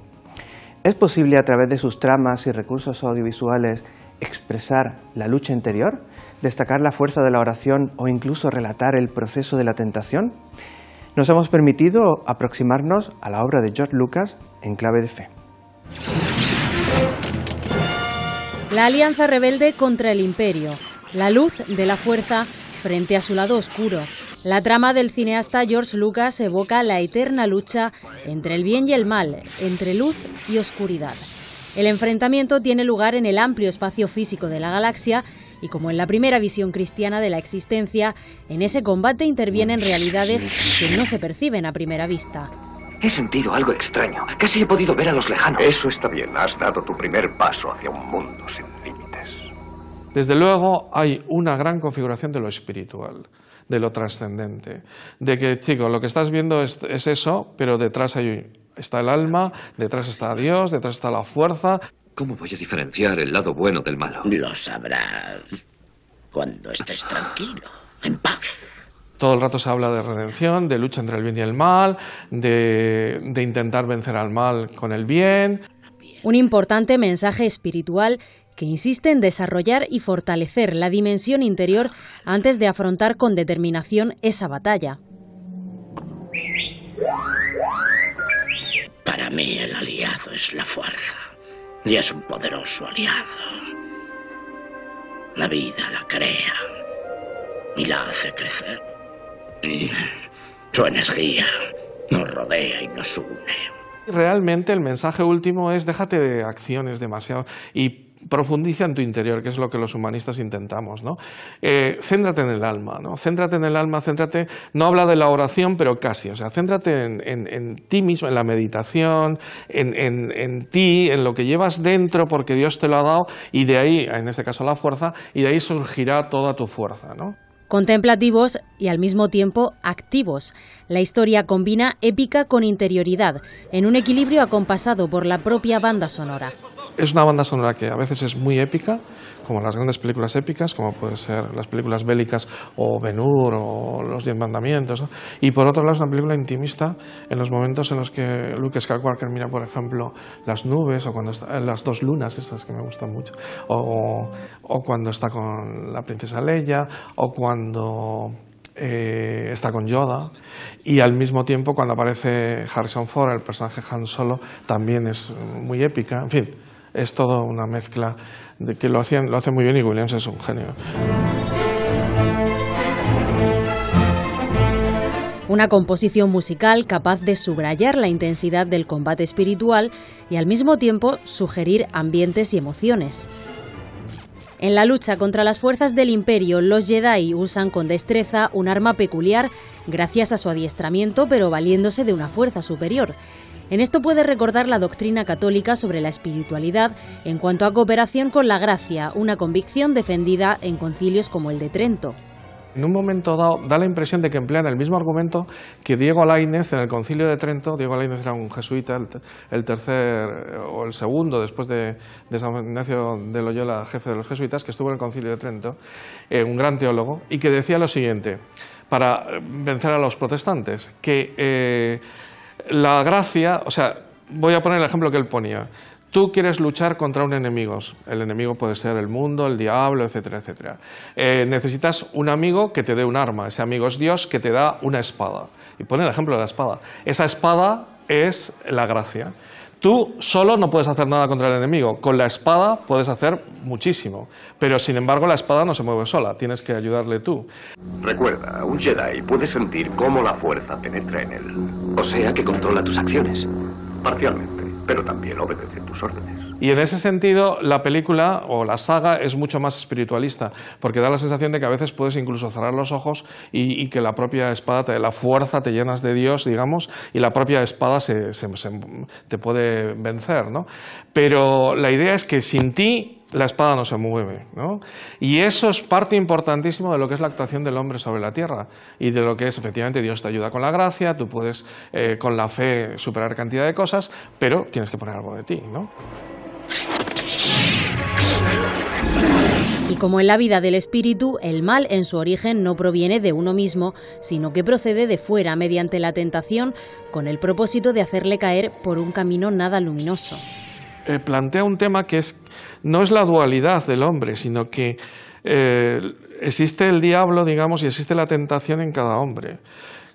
Speaker 1: ¿Es posible a través de sus tramas y recursos audiovisuales expresar la lucha interior, destacar la fuerza de la oración o incluso relatar el proceso de la tentación? Nos hemos permitido aproximarnos a la obra de George Lucas en clave de fe.
Speaker 8: La alianza rebelde contra el imperio, la luz de la fuerza frente a su lado oscuro. La trama del cineasta George Lucas evoca la eterna lucha entre el bien y el mal, entre luz y oscuridad. El enfrentamiento tiene lugar en el amplio espacio físico de la galaxia Y como en la primera visión cristiana de la existencia, en ese combate intervienen realidades que no se perciben a primera vista.
Speaker 3: He sentido algo extraño. Casi he podido ver a los lejanos. Eso está bien. Has dado tu primer paso hacia un mundo sin límites.
Speaker 7: Desde luego hay una gran configuración de lo espiritual, de lo trascendente. De que, chico, lo que estás viendo es eso, pero detrás está el alma, detrás está Dios, detrás está la fuerza.
Speaker 3: ¿Cómo voy a diferenciar el lado bueno del malo?
Speaker 23: Lo sabrás cuando estés tranquilo, en paz.
Speaker 7: Todo el rato se habla de redención, de lucha entre el bien y el mal, de intentar vencer al mal con el bien.
Speaker 8: Un importante mensaje espiritual que insiste en desarrollar y fortalecer la dimensión interior antes de afrontar con determinación esa batalla.
Speaker 23: Para mí el aliado es la fuerza, y es un poderoso aliado. La vida la crea y la hace crecer. Su energía nos rodea y nos une.
Speaker 7: Realmente el mensaje último es déjate de acciones demasiado y profundiza en tu interior, que es lo que los humanistas intentamos, ¿no? Céntrate en el alma, ¿no? Céntrate en el alma, céntrate, no habla de la oración, pero casi, o sea, céntrate en ti mismo, en la meditación, en ti, en lo que llevas dentro, porque Dios te lo ha dado, y de ahí, en este caso la fuerza, y de ahí surgirá toda tu fuerza, ¿no?
Speaker 8: Contemplativos y al mismo tiempo activos. La historia combina épica con interioridad, en un equilibrio acompasado por la propia banda sonora.
Speaker 7: Es una banda sonora que a veces es muy épica, como las grandes películas épicas, como pueden ser las películas bélicas o Ben-Hur o Los 10 Mandamientos, ¿no? Y por otro lado es una película intimista en los momentos en los que Luke Skywalker mira, por ejemplo, las nubes, o cuando está, las dos lunas, esas que me gustan mucho, o cuando está con la princesa Leia, o cuando está con Yoda, y al mismo tiempo cuando aparece Harrison Ford, el personaje Han Solo, también es muy épica. En fin, es todo una mezcla de que lo hace muy bien, y Williams es un genio.
Speaker 8: Una composición musical capaz de subrayar la intensidad del combate espiritual y al mismo tiempo sugerir ambientes y emociones. En la lucha contra las fuerzas del Imperio, los Jedi usan con destreza un arma peculiar gracias a su adiestramiento, pero valiéndose de una fuerza superior. En esto puede recordar la doctrina católica sobre la espiritualidad en cuanto a cooperación con la gracia, una convicción defendida en concilios como el de Trento.
Speaker 7: En un momento dado da la impresión de que emplean el mismo argumento que Diego Laínez en el Concilio de Trento. Diego Laínez era un jesuita, el tercer o el segundo después de San Ignacio de Loyola, jefe de los jesuitas, que estuvo en el Concilio de Trento, un gran teólogo, y que decía lo siguiente, para vencer a los protestantes, que la gracia, o sea, voy a poner el ejemplo que él ponía. Tú quieres luchar contra un enemigo. El enemigo puede ser el mundo, el diablo, etcétera, etcétera. Necesitas un amigo que te dé un arma. Ese amigo es Dios, que te da una espada. Y pone el ejemplo de la espada. Esa espada es la gracia. Tú solo no puedes hacer nada contra el enemigo. Con la espada puedes hacer muchísimo. Pero, sin embargo, la espada no se mueve sola. Tienes que ayudarle tú.
Speaker 3: Recuerda, un Jedi puede sentir cómo la fuerza penetra en él. O sea que controla tus acciones. Parcialmente, pero también obedece tus órdenes.
Speaker 7: Y en ese sentido, la película o la saga es mucho más espiritualista, porque da la sensación de que a veces puedes incluso cerrar los ojos y que la propia espada, la fuerza, te llenas de Dios, digamos, y la propia espada te puede vencer, ¿no? Pero la idea es que sin ti la espada no se mueve, ¿no? Y eso es parte importantísima de lo que es la actuación del hombre sobre la tierra y de lo que es, efectivamente, Dios te ayuda con la gracia, tú puedes con la fe superar cantidad de cosas, pero tienes que poner algo de ti, ¿no?
Speaker 8: Y como en la vida del espíritu, el mal en su origen no proviene de uno mismo, sino que procede de fuera mediante la tentación, con el propósito de hacerle caer por un camino nada luminoso.
Speaker 7: Plantea un tema que no es la dualidad del hombre, sino que existe el diablo, digamos, y existe la tentación en cada hombre.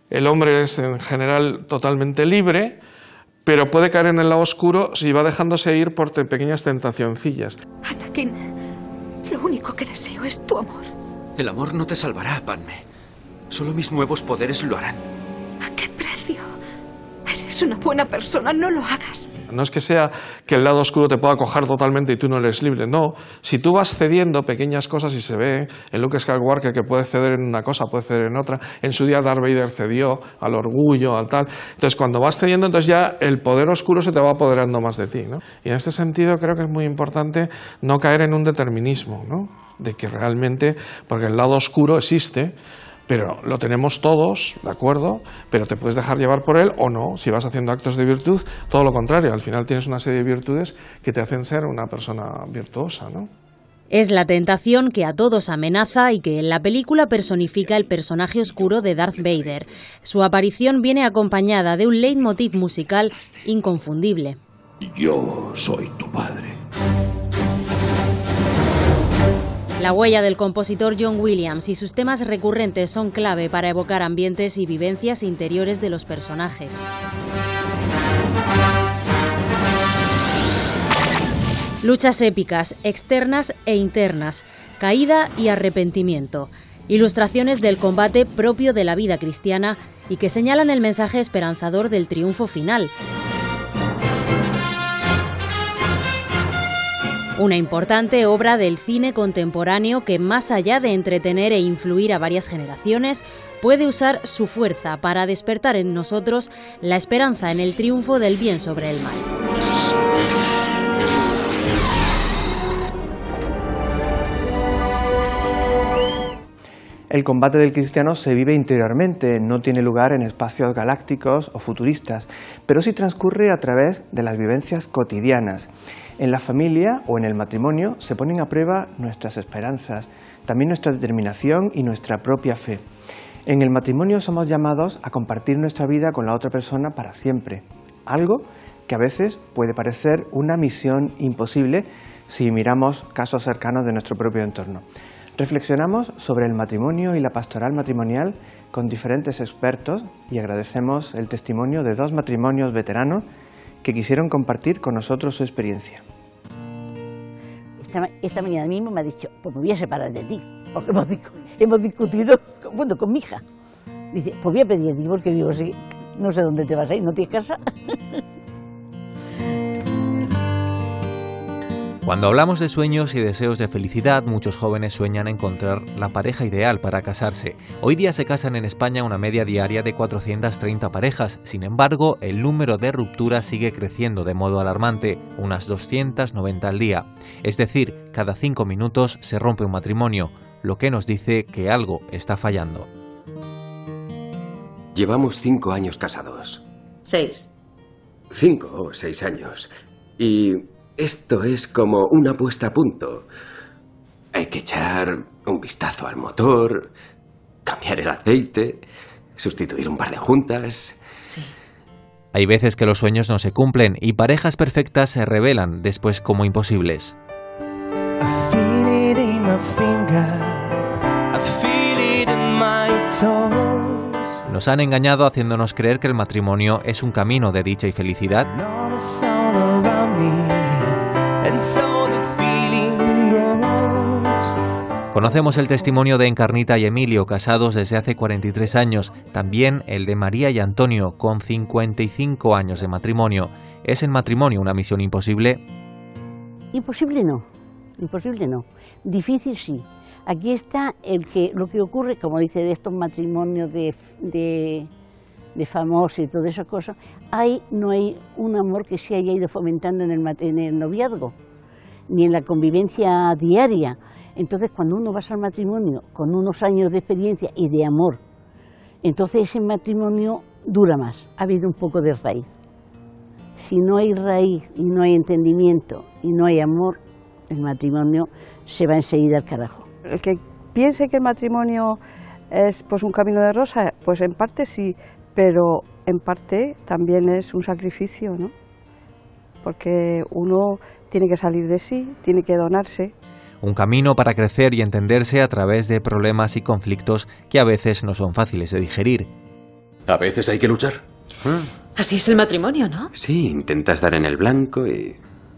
Speaker 7: El hombre es en general totalmente libre, pero puede caer en el lado oscuro si va dejándose ir por pequeñas tentacioncillas.
Speaker 24: Anakin, lo único que deseo es tu amor.
Speaker 25: El amor no te salvará, Padme. Solo mis nuevos poderes lo harán.
Speaker 24: ¿A qué precio? Eres eres una buena persona, no lo hagas.
Speaker 7: No es que sea que el lado oscuro te pueda coger totalmente y tú no eres libre, no. Si tú vas cediendo pequeñas cosas y se ve en Luke Skywalker que puede ceder en una cosa, puede ceder en otra, en su día Darth Vader cedió al orgullo, al tal. Entonces cuando vas cediendo, entonces ya el poder oscuro se te va apoderando más de ti, ¿no? Y en este sentido creo que es muy importante no caer en un determinismo, ¿no? De que realmente, porque el lado oscuro existe, pero lo tenemos todos, ¿de acuerdo? Pero te puedes dejar llevar por él o no. Si vas haciendo actos de virtud, todo lo contrario. Al final tienes una serie de virtudes que te hacen ser una persona virtuosa, ¿no?
Speaker 8: Es la tentación que a todos amenaza y que en la película personifica el personaje oscuro de Darth Vader. Su aparición viene acompañada de un leitmotiv musical inconfundible.
Speaker 23: Yo soy tu padre.
Speaker 8: La huella del compositor John Williams y sus temas recurrentes son clave para evocar ambientes y vivencias interiores de los personajes. Luchas épicas, externas e internas, caída y arrepentimiento. Ilustraciones del combate propio de la vida cristiana y que señalan el mensaje esperanzador del triunfo final. Una importante obra del cine contemporáneo que, más allá de entretener e influir a varias generaciones, puede usar su fuerza para despertar en nosotros la esperanza en el triunfo del bien sobre el mal.
Speaker 1: El combate del cristiano se vive interiormente, no tiene lugar en espacios galácticos o futuristas, pero sí transcurre a través de las vivencias cotidianas. En la familia o en el matrimonio se ponen a prueba nuestras esperanzas, también nuestra determinación y nuestra propia fe. En el matrimonio somos llamados a compartir nuestra vida con la otra persona para siempre, algo que a veces puede parecer una misión imposible si miramos casos cercanos de nuestro propio entorno. Reflexionamos sobre el matrimonio y la pastoral matrimonial con diferentes expertos y agradecemos el testimonio de 2 matrimonios veteranos que quisieron compartir con nosotros su experiencia.
Speaker 9: Esta mañana mismo me ha dicho, pues me voy a separar de ti, porque hemos discutido con mi hija. Dice, pues voy a pedir el divorcio, digo, sí, no sé dónde te vas a ir, ¿no tienes casa?
Speaker 10: Cuando hablamos de sueños y deseos de felicidad, muchos jóvenes sueñan encontrar la pareja ideal para casarse. Hoy día se casan en España una media diaria de 430 parejas. Sin embargo, el número de rupturas sigue creciendo de modo alarmante, unas 290 al día. Es decir, cada 5 minutos se rompe un matrimonio, lo que nos dice que algo está fallando.
Speaker 11: Llevamos 5 años casados.
Speaker 12: 6.
Speaker 11: 5 o 6 años. Y esto es como una puesta a punto. Hay que echar un vistazo al motor, cambiar el aceite, sustituir un par de juntas.
Speaker 12: Sí.
Speaker 10: Hay veces que los sueños no se cumplen y parejas perfectas se revelan después como imposibles. Nos han engañado haciéndonos creer que el matrimonio es un camino de dicha y felicidad. Conocemos el testimonio de Encarnita y Emilio, casados desde hace 43 años, también el de María y Antonio, con 55 años de matrimonio. ¿Es el matrimonio una misión imposible?
Speaker 9: Imposible no, difícil sí. Aquí está lo que ocurre, como dice, de estos matrimonios de famosos y todas esas cosas, no hay un amor que se haya ido fomentando en el noviazgo, ni en la convivencia diaria. Entonces, cuando uno va al matrimonio con unos años de experiencia y de amor, entonces ese matrimonio dura más, ha habido un poco de raíz. Si no hay raíz y no hay entendimiento y no hay amor, el matrimonio se va enseguida al carajo.
Speaker 25: El que piense que el matrimonio es pues un camino de rosa, pues en parte sí, pero en parte también es un sacrificio, ¿no? Porque uno tiene que salir de sí, tiene que donarse.
Speaker 10: Un camino para crecer y entenderse a través de problemas y conflictos que a veces no son fáciles de digerir.
Speaker 3: A veces hay que luchar.
Speaker 24: Así es el matrimonio, ¿no?
Speaker 3: Sí, intentas dar en el blanco y...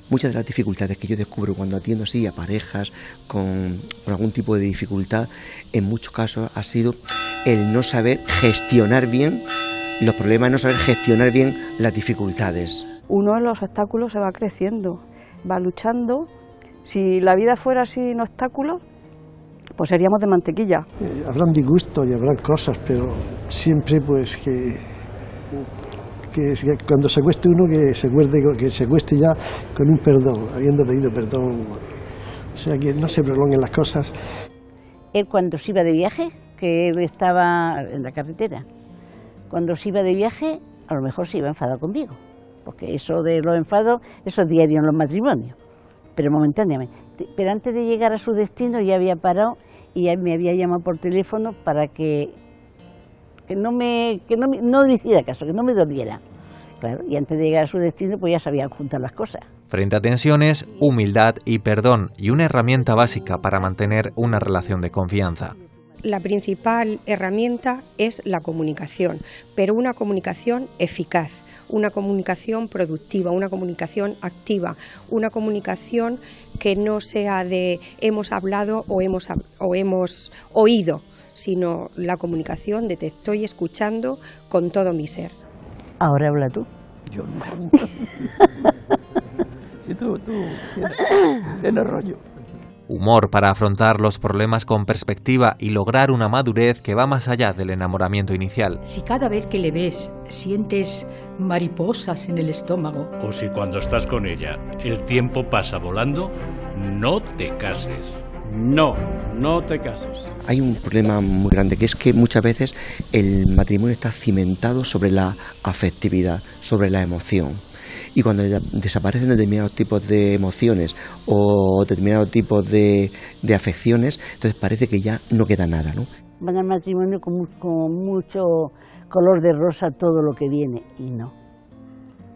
Speaker 26: Muchas de las dificultades que yo descubro cuando atiendo así a parejas con algún tipo de dificultad, en muchos casos ha sido el no saber gestionar bien los problemas es no saber gestionar bien las dificultades.
Speaker 25: Uno de los obstáculos se va creciendo, va luchando. Si la vida fuera sin obstáculos, pues seríamos de mantequilla.
Speaker 6: Habrán disgustos y habrán cosas, pero siempre pues que cuando se acueste uno que se acueste ya con un perdón, habiendo pedido perdón. O sea, que no se prolonguen las cosas.
Speaker 9: Él cuando se iba de viaje, que él estaba en la carretera, cuando se iba de viaje, a lo mejor se iba enfadado conmigo, porque eso de los enfados, eso es diario en los matrimonios, pero momentáneamente. Pero antes de llegar a su destino ya había parado y ya me había llamado por teléfono para que no le hiciera caso, que no me doliera. Claro, y antes de llegar a su destino pues ya sabían juntar las cosas.
Speaker 10: Frente a tensiones, humildad y perdón, y una herramienta básica para mantener una relación de confianza.
Speaker 12: La principal herramienta es la comunicación, pero una comunicación eficaz, una comunicación productiva, una comunicación activa, una comunicación que no sea de hemos hablado o hemos oído, sino la comunicación de te estoy escuchando con todo mi ser.
Speaker 9: Ahora habla tú.
Speaker 6: Yo no. Y tú tienes rollo.
Speaker 10: Humor para afrontar los problemas con perspectiva y lograr una madurez que va más allá del enamoramiento inicial.
Speaker 13: Si cada vez que le ves sientes mariposas en el estómago.
Speaker 17: O si cuando estás con ella el tiempo pasa volando, no te cases. No te cases.
Speaker 26: Hay un problema muy grande, que es que muchas veces el matrimonio está cimentado sobre la afectividad, sobre la emoción. Y cuando desaparecen determinados tipos de emociones o determinados tipos de afecciones, entonces parece que ya no queda nada, ¿no?
Speaker 9: Van al matrimonio con mucho color de rosa todo lo que viene, y no.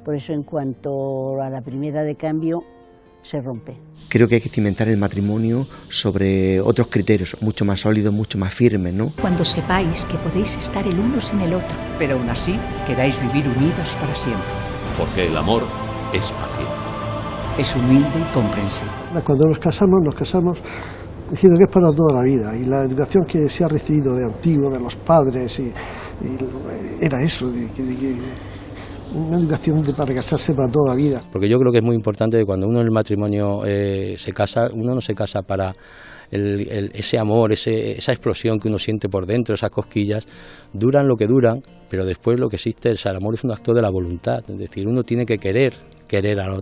Speaker 9: Por eso en cuanto a la primera de cambio, se rompe.
Speaker 26: Creo que hay que cimentar el matrimonio sobre otros criterios, mucho más sólidos, mucho más firmes, ¿no?
Speaker 13: Cuando sepáis que podéis estar el uno sin el otro.
Speaker 18: Pero aún así, queráis vivir unidos para siempre.
Speaker 3: Porque el amor es paciente.
Speaker 18: Es humilde y comprensivo.
Speaker 6: Cuando nos casamos diciendo que es para toda la vida. Y la educación que se ha recibido de antiguo, de los padres, y era eso, una educación para casarse para toda la vida.
Speaker 19: Porque yo creo que es muy importante que cuando uno en el matrimonio se casa, uno no se casa para ese amor, esa explosión que uno siente por dentro, esas cosquillas, duran lo que duran, pero después lo que existe es el amor, es un acto de la voluntad, es decir, uno tiene que querer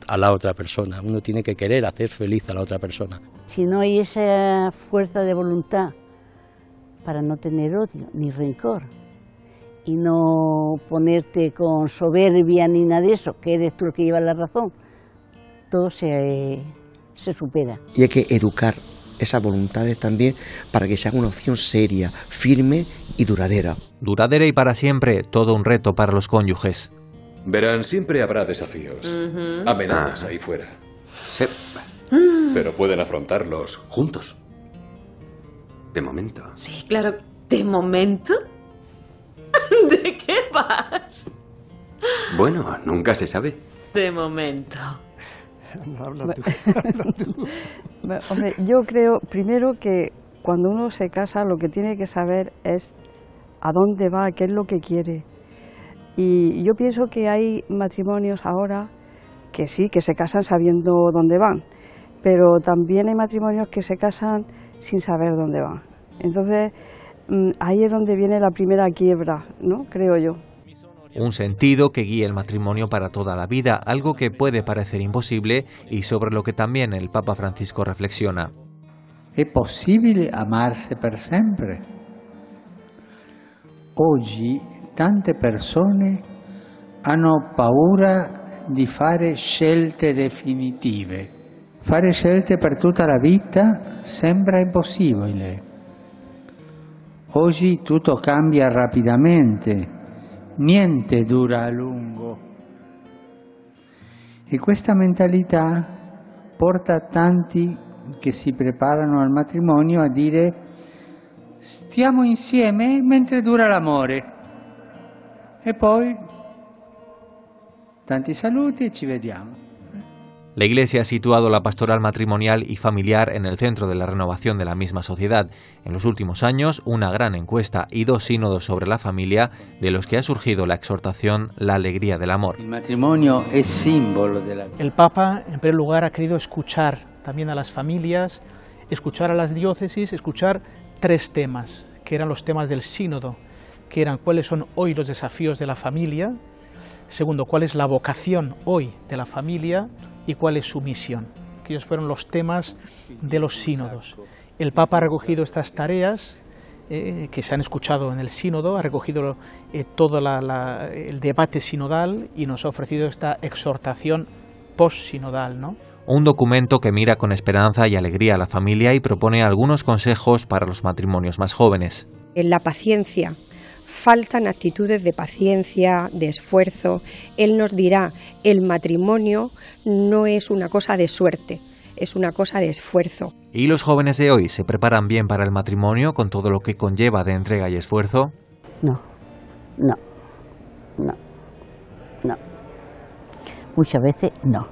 Speaker 19: a la otra persona, uno tiene que querer hacer feliz a la otra persona.
Speaker 9: Si no hay esa fuerza de voluntad para no tener odio ni rencor, y no ponerte con soberbia ni nada de eso, que eres tú el que lleva la razón, todo se supera.
Speaker 26: Y hay que educar esas voluntades también para que sea una opción seria, firme y duradera.
Speaker 10: Duradera y para siempre, todo un reto para los cónyuges.
Speaker 3: Verán, siempre habrá desafíos, amenazas ahí fuera.
Speaker 11: Sí.
Speaker 3: Pero pueden afrontarlos juntos.
Speaker 11: De momento.
Speaker 27: Sí, claro, ¿de momento? ¿De qué vas?
Speaker 11: Bueno, nunca se sabe.
Speaker 27: De momento.
Speaker 25: Hombre, yo creo primero que cuando uno se casa lo que tiene que saber es a dónde va, qué es lo que quiere. Y yo pienso que hay matrimonios ahora que sí, que se casan sabiendo dónde van, pero también hay matrimonios que se casan sin saber dónde van. Entonces, ahí es donde viene la primera quiebra, ¿no? Creo yo.
Speaker 10: Un sentido que guíe el matrimonio para toda la vida, algo que puede parecer imposible y sobre lo que también el Papa Francisco reflexiona.
Speaker 4: È possibile amarsi per sempre? Oggi tante persone hanno paura di fare scelte definitive. Fare scelte per tutta la vita sembra impossibile. Oggi tutto cambia rapidamente, niente dura a lungo. E questa mentalità porta tanti che si preparano al matrimonio a dire stiamo insieme mentre dura l'amore e poi tanti saluti e ci vediamo.
Speaker 10: La Iglesia ha situado la pastoral matrimonial y familiar en el centro de la renovación de la misma sociedad. En los últimos años, una gran encuesta y 2 sínodos sobre la familia, de los que ha surgido la exhortación La alegría del amor.
Speaker 4: El matrimonio es símbolo de la...
Speaker 5: El Papa, en primer lugar, ha querido escuchar también a las familias, escuchar a las diócesis, escuchar 3 temas, que eran los temas del sínodo, que eran cuáles son hoy los desafíos de la familia, segundo, cuál es la vocación hoy de la familia, y cuál es su misión, que ellos fueron los temas de los sínodos. El Papa ha recogido estas tareas que se han escuchado en el sínodo, ha recogido todo el debate sinodal y nos ha ofrecido esta exhortación post-sinodal, ¿no?
Speaker 10: Un documento que mira con esperanza y alegría a la familia y propone algunos consejos para los matrimonios más jóvenes.
Speaker 12: En la paciencia. Faltan actitudes de paciencia, de esfuerzo. Él nos dirá, el matrimonio no es una cosa de suerte, es una cosa de esfuerzo.
Speaker 10: ¿Y los jóvenes de hoy se preparan bien para el matrimonio con todo lo que conlleva de entrega y esfuerzo?
Speaker 9: No. Muchas veces no.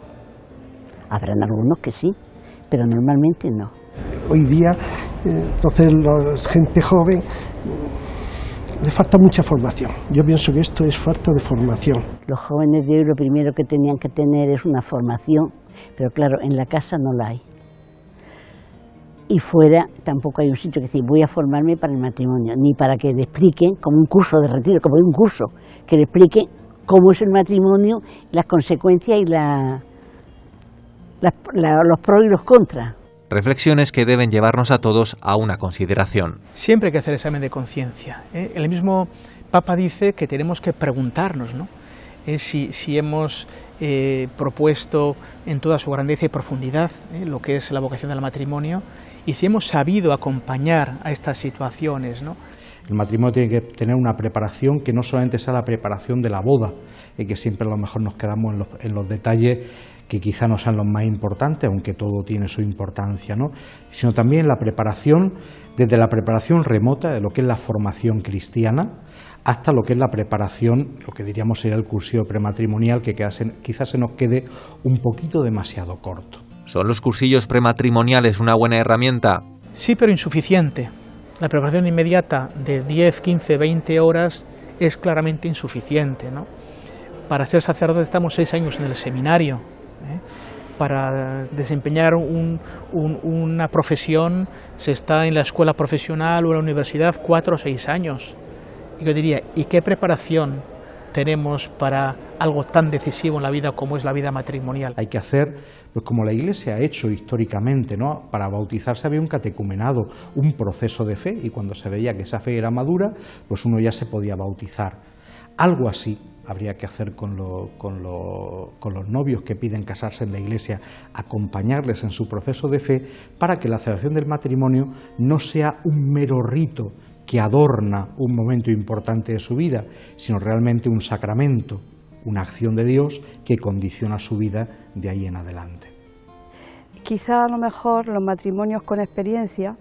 Speaker 9: Habrán algunos que sí, pero normalmente no.
Speaker 6: Hoy día, entonces, la gente joven... le falta mucha formación. Yo pienso que esto es falta de formación.
Speaker 9: Los jóvenes de hoy lo primero que tenían que tener es una formación, pero claro, en la casa no la hay. Y fuera tampoco hay un sitio que decir, voy a formarme para el matrimonio, ni para que le expliquen, como un curso de retiro, como un curso, que le explique cómo es el matrimonio, las consecuencias y los pros y los contras.
Speaker 10: Reflexiones que deben llevarnos a todos a una consideración.
Speaker 5: Siempre hay que hacer examen de conciencia, ¿eh? El mismo Papa dice que tenemos que preguntarnos, ¿no? Si hemos propuesto en toda su grandeza y profundidad lo que es la vocación del matrimonio y si hemos sabido acompañar a estas situaciones, ¿no?
Speaker 14: El matrimonio tiene que tener una preparación que no solamente sea la preparación de la boda, y que siempre a lo mejor nos quedamos en los detalles que quizá no sean los más importantes, aunque todo tiene su importancia, ¿no? Sino también la preparación, desde la preparación remota de lo que es la formación cristiana, hasta lo que es la preparación, lo que diríamos sería el cursillo prematrimonial, que quizás se nos quede un poquito demasiado corto.
Speaker 10: ¿Son los cursillos prematrimoniales una buena herramienta?
Speaker 5: Sí, pero insuficiente. La preparación inmediata de 10, 15, 20 horas es claramente insuficiente, ¿no? Para ser sacerdote estamos 6 años en el seminario. Para desempeñar una profesión se está en la escuela profesional o en la universidad 4 o 6 años. Y yo diría, ¿y qué preparación tenemos para algo tan decisivo en la vida como es la vida matrimonial?
Speaker 14: Hay que hacer, pues como la Iglesia ha hecho históricamente, ¿no? Para bautizarse había un catecumenado, un proceso de fe, y cuando se veía que esa fe era madura, pues uno ya se podía bautizar. Algo así habría que hacer con los novios que piden casarse en la Iglesia, acompañarles en su proceso de fe para que la celebración del matrimonio no sea un mero rito que adorna un momento importante de su vida, sino realmente un sacramento, una acción de Dios que condiciona su vida de ahí en adelante.
Speaker 25: Quizá a lo mejor los matrimonios con experiencia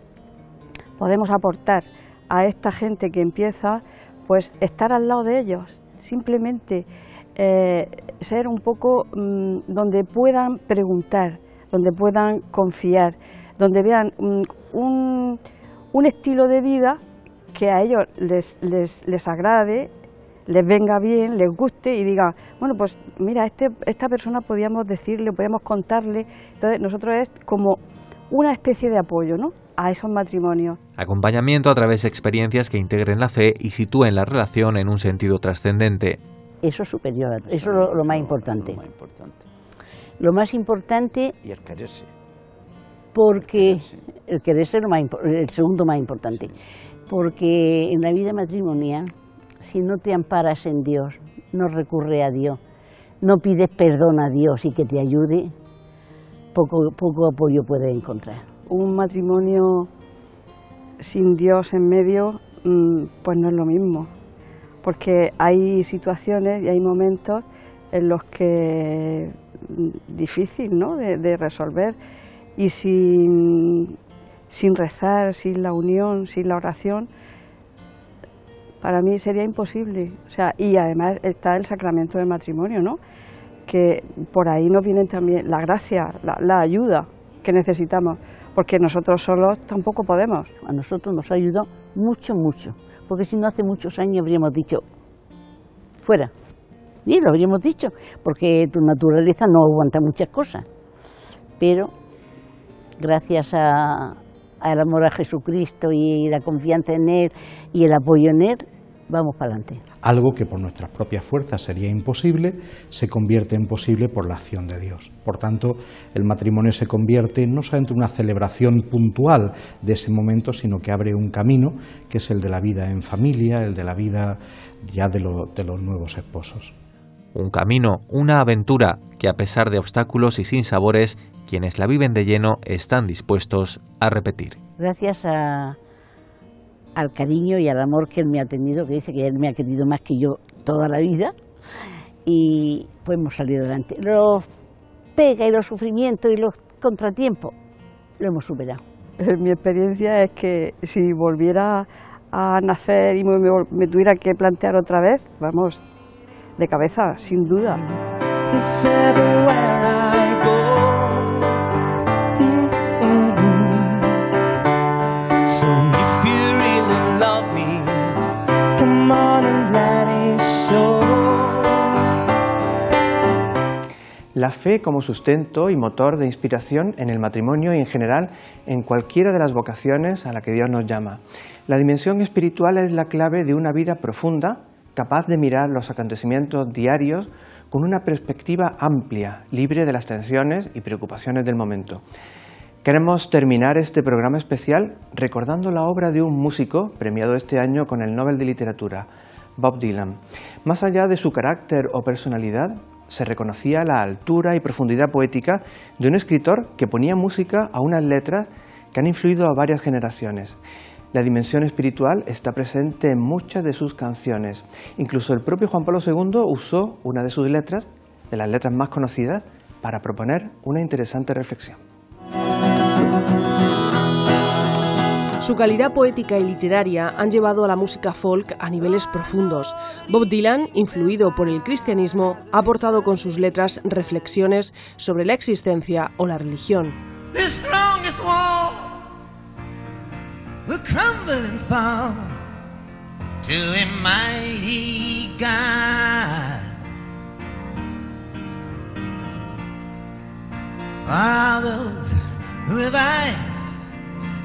Speaker 25: podemos aportar a esta gente que empieza, pues estar al lado de ellos, simplemente ser un poco donde puedan preguntar, donde puedan confiar, donde vean un estilo de vida que a ellos les agrade, les venga bien, les guste y diga, bueno, pues mira, esta persona podíamos decirle, podíamos contarle. Entonces nosotros es como una especie de apoyo, ¿no?, a esos matrimonios.
Speaker 10: Acompañamiento a través de experiencias que integren la fe y sitúen la relación en un sentido trascendente.
Speaker 9: Eso es superior, eso es lo más importante. Lo más importante...
Speaker 18: Y el quererse.
Speaker 9: Porque el quererse es el segundo más importante. Porque en la vida matrimonial, si no te amparas en Dios, no recurres a Dios, no pides perdón a Dios y que te ayude, poco apoyo puedes encontrar.
Speaker 25: Un matrimonio sin Dios en medio, pues no es lo mismo, porque hay situaciones y hay momentos en los que es difícil, ¿no?, de resolver, y sin rezar, sin la unión, sin la oración, para mí sería imposible. O sea, y además está el sacramento del matrimonio, ¿no?, que por ahí nos viene también la gracia, la ayuda que necesitamos, porque nosotros solos tampoco podemos.
Speaker 9: A nosotros nos ha ayudado mucho, mucho, porque si no hace muchos años habríamos dicho, fuera, y lo habríamos dicho, porque tu naturaleza no aguanta muchas cosas, pero gracias al amor a Jesucristo y la confianza en Él y el apoyo en Él, vamos para adelante.
Speaker 14: Algo que por nuestras propias fuerzas sería imposible, se convierte en posible por la acción de Dios. Por tanto, el matrimonio se convierte no solamente en una celebración puntual de ese momento, sino que abre un camino que es el de la vida en familia, el de la vida ya de los nuevos esposos.
Speaker 10: Un camino, una aventura que, a pesar de obstáculos y sinsabores, quienes la viven de lleno están dispuestos a repetir.
Speaker 9: Gracias al cariño y al amor que Él me ha tenido, que dice que Él me ha querido más que yo toda la vida, y pues hemos salido adelante. Los pegas y los sufrimientos y los contratiempos lo hemos superado.
Speaker 25: Mi experiencia es que si volviera a nacer y me tuviera que plantear otra vez, vamos, de cabeza, sin duda.
Speaker 1: La fe como sustento y motor de inspiración en el matrimonio y en general en cualquiera de las vocaciones a la que Dios nos llama. La dimensión espiritual es la clave de una vida profunda, capaz de mirar los acontecimientos diarios con una perspectiva amplia, libre de las tensiones y preocupaciones del momento. Queremos terminar este programa especial recordando la obra de un músico premiado este año con el Nobel de Literatura, Bob Dylan. Más allá de su carácter o personalidad, se reconocía la altura y profundidad poética de un escritor que ponía música a unas letras que han influido a varias generaciones. La dimensión espiritual está presente en muchas de sus canciones. Incluso el propio Juan Pablo II usó una de sus letras, de las letras más conocidas, para proponer una interesante reflexión.
Speaker 2: Su calidad poética y literaria han llevado a la música folk a niveles profundos. Bob Dylan, influido por el cristianismo, ha aportado con sus letras reflexiones sobre la existencia o la religión.
Speaker 7: Will crumble and fall to a mighty God. All those who have eyes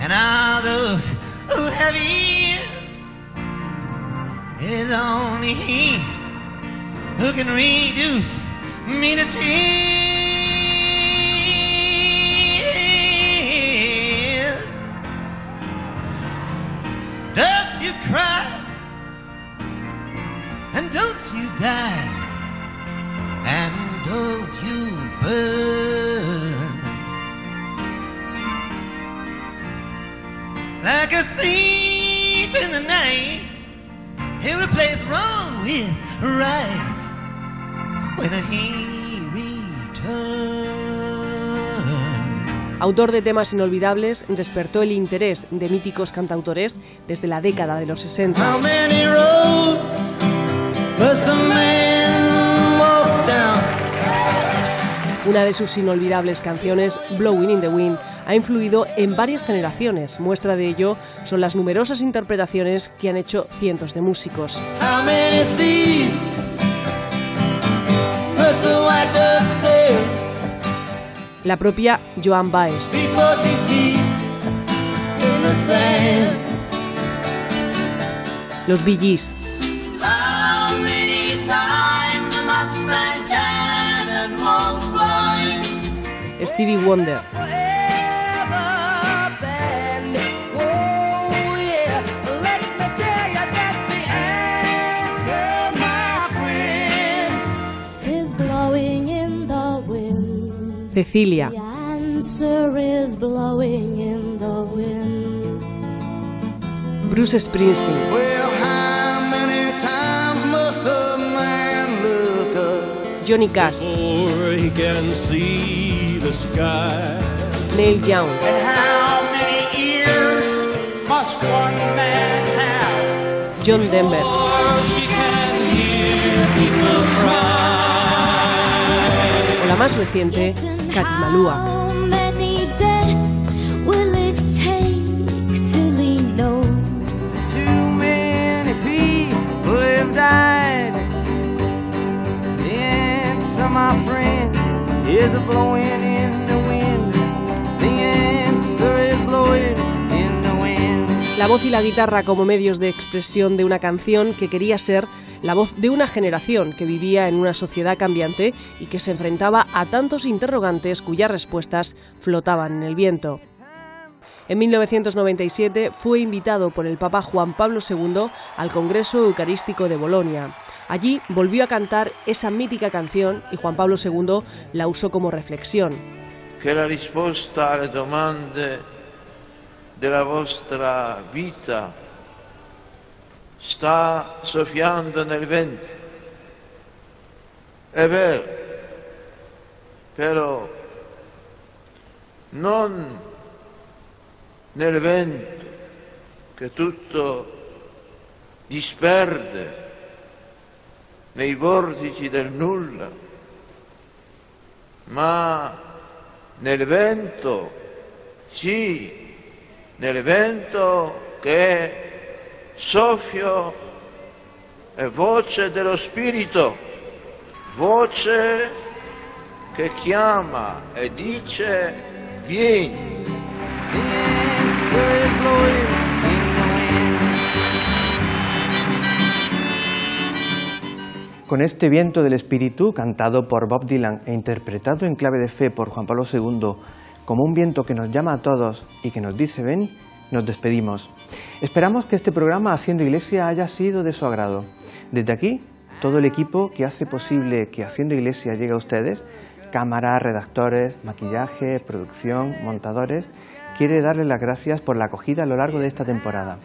Speaker 7: and all those who have ears, it is only He who can reduce me to tears. Don't you cry, and don't you die, and don't you burn like a thief in the night. He'll replace wrong with right when He returns.
Speaker 2: Autor de temas inolvidables, despertó el interés de míticos cantautores desde la década de los 60. Una de sus inolvidables canciones, Blowing in the Wind, ha influido en varias generaciones. Muestra de ello son las numerosas interpretaciones que han hecho cientos de músicos. La propia Joan Baez. Los Bee Gees. Stevie Wonder. Cecilia. Bruce Springsteen. Johnny Cash. Neil Young. John Denver. la más reciente, Katimalúa. La voz y la guitarra como medios de expresión de una canción que quería ser la voz de una generación que vivía en una sociedad cambiante y que se enfrentaba a tantos interrogantes cuyas respuestas flotaban en el viento. En 1997 fue invitado por el Papa Juan Pablo II al Congreso Eucarístico de Bolonia. Allí volvió a cantar esa mítica canción y Juan Pablo II la usó como reflexión.
Speaker 8: Que la risposta alle domande della vostra vita sta soffiando nel vento. È vero, però non nel vento che tutto disperde nei vortici del nulla, ma nel vento, sì, nel vento che è soffio e voce dello Spirito, voce che chiama e dice vieni.
Speaker 1: Con este viento del espíritu, cantado por Bob Dylan e interpretado en clave de fe por Juan Pablo II, como un viento que nos llama a todos y que nos dice ven, nos despedimos. Esperamos que este programa Haciendo Iglesia haya sido de su agrado. Desde aquí, todo el equipo que hace posible que Haciendo Iglesia llegue a ustedes, cámaras, redactores, maquillaje, producción, montadores, quiere darles las gracias por la acogida a lo largo de esta temporada.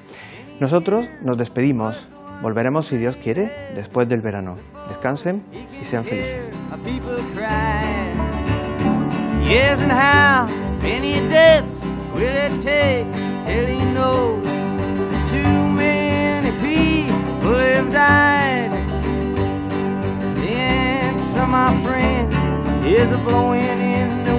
Speaker 1: Nosotros nos despedimos. Volveremos, si Dios quiere, después del verano. Descansen y sean felices.
Speaker 7: Yes, and how many deaths will it take till he knows too many people have died? The answer, my friend, is a blowing in the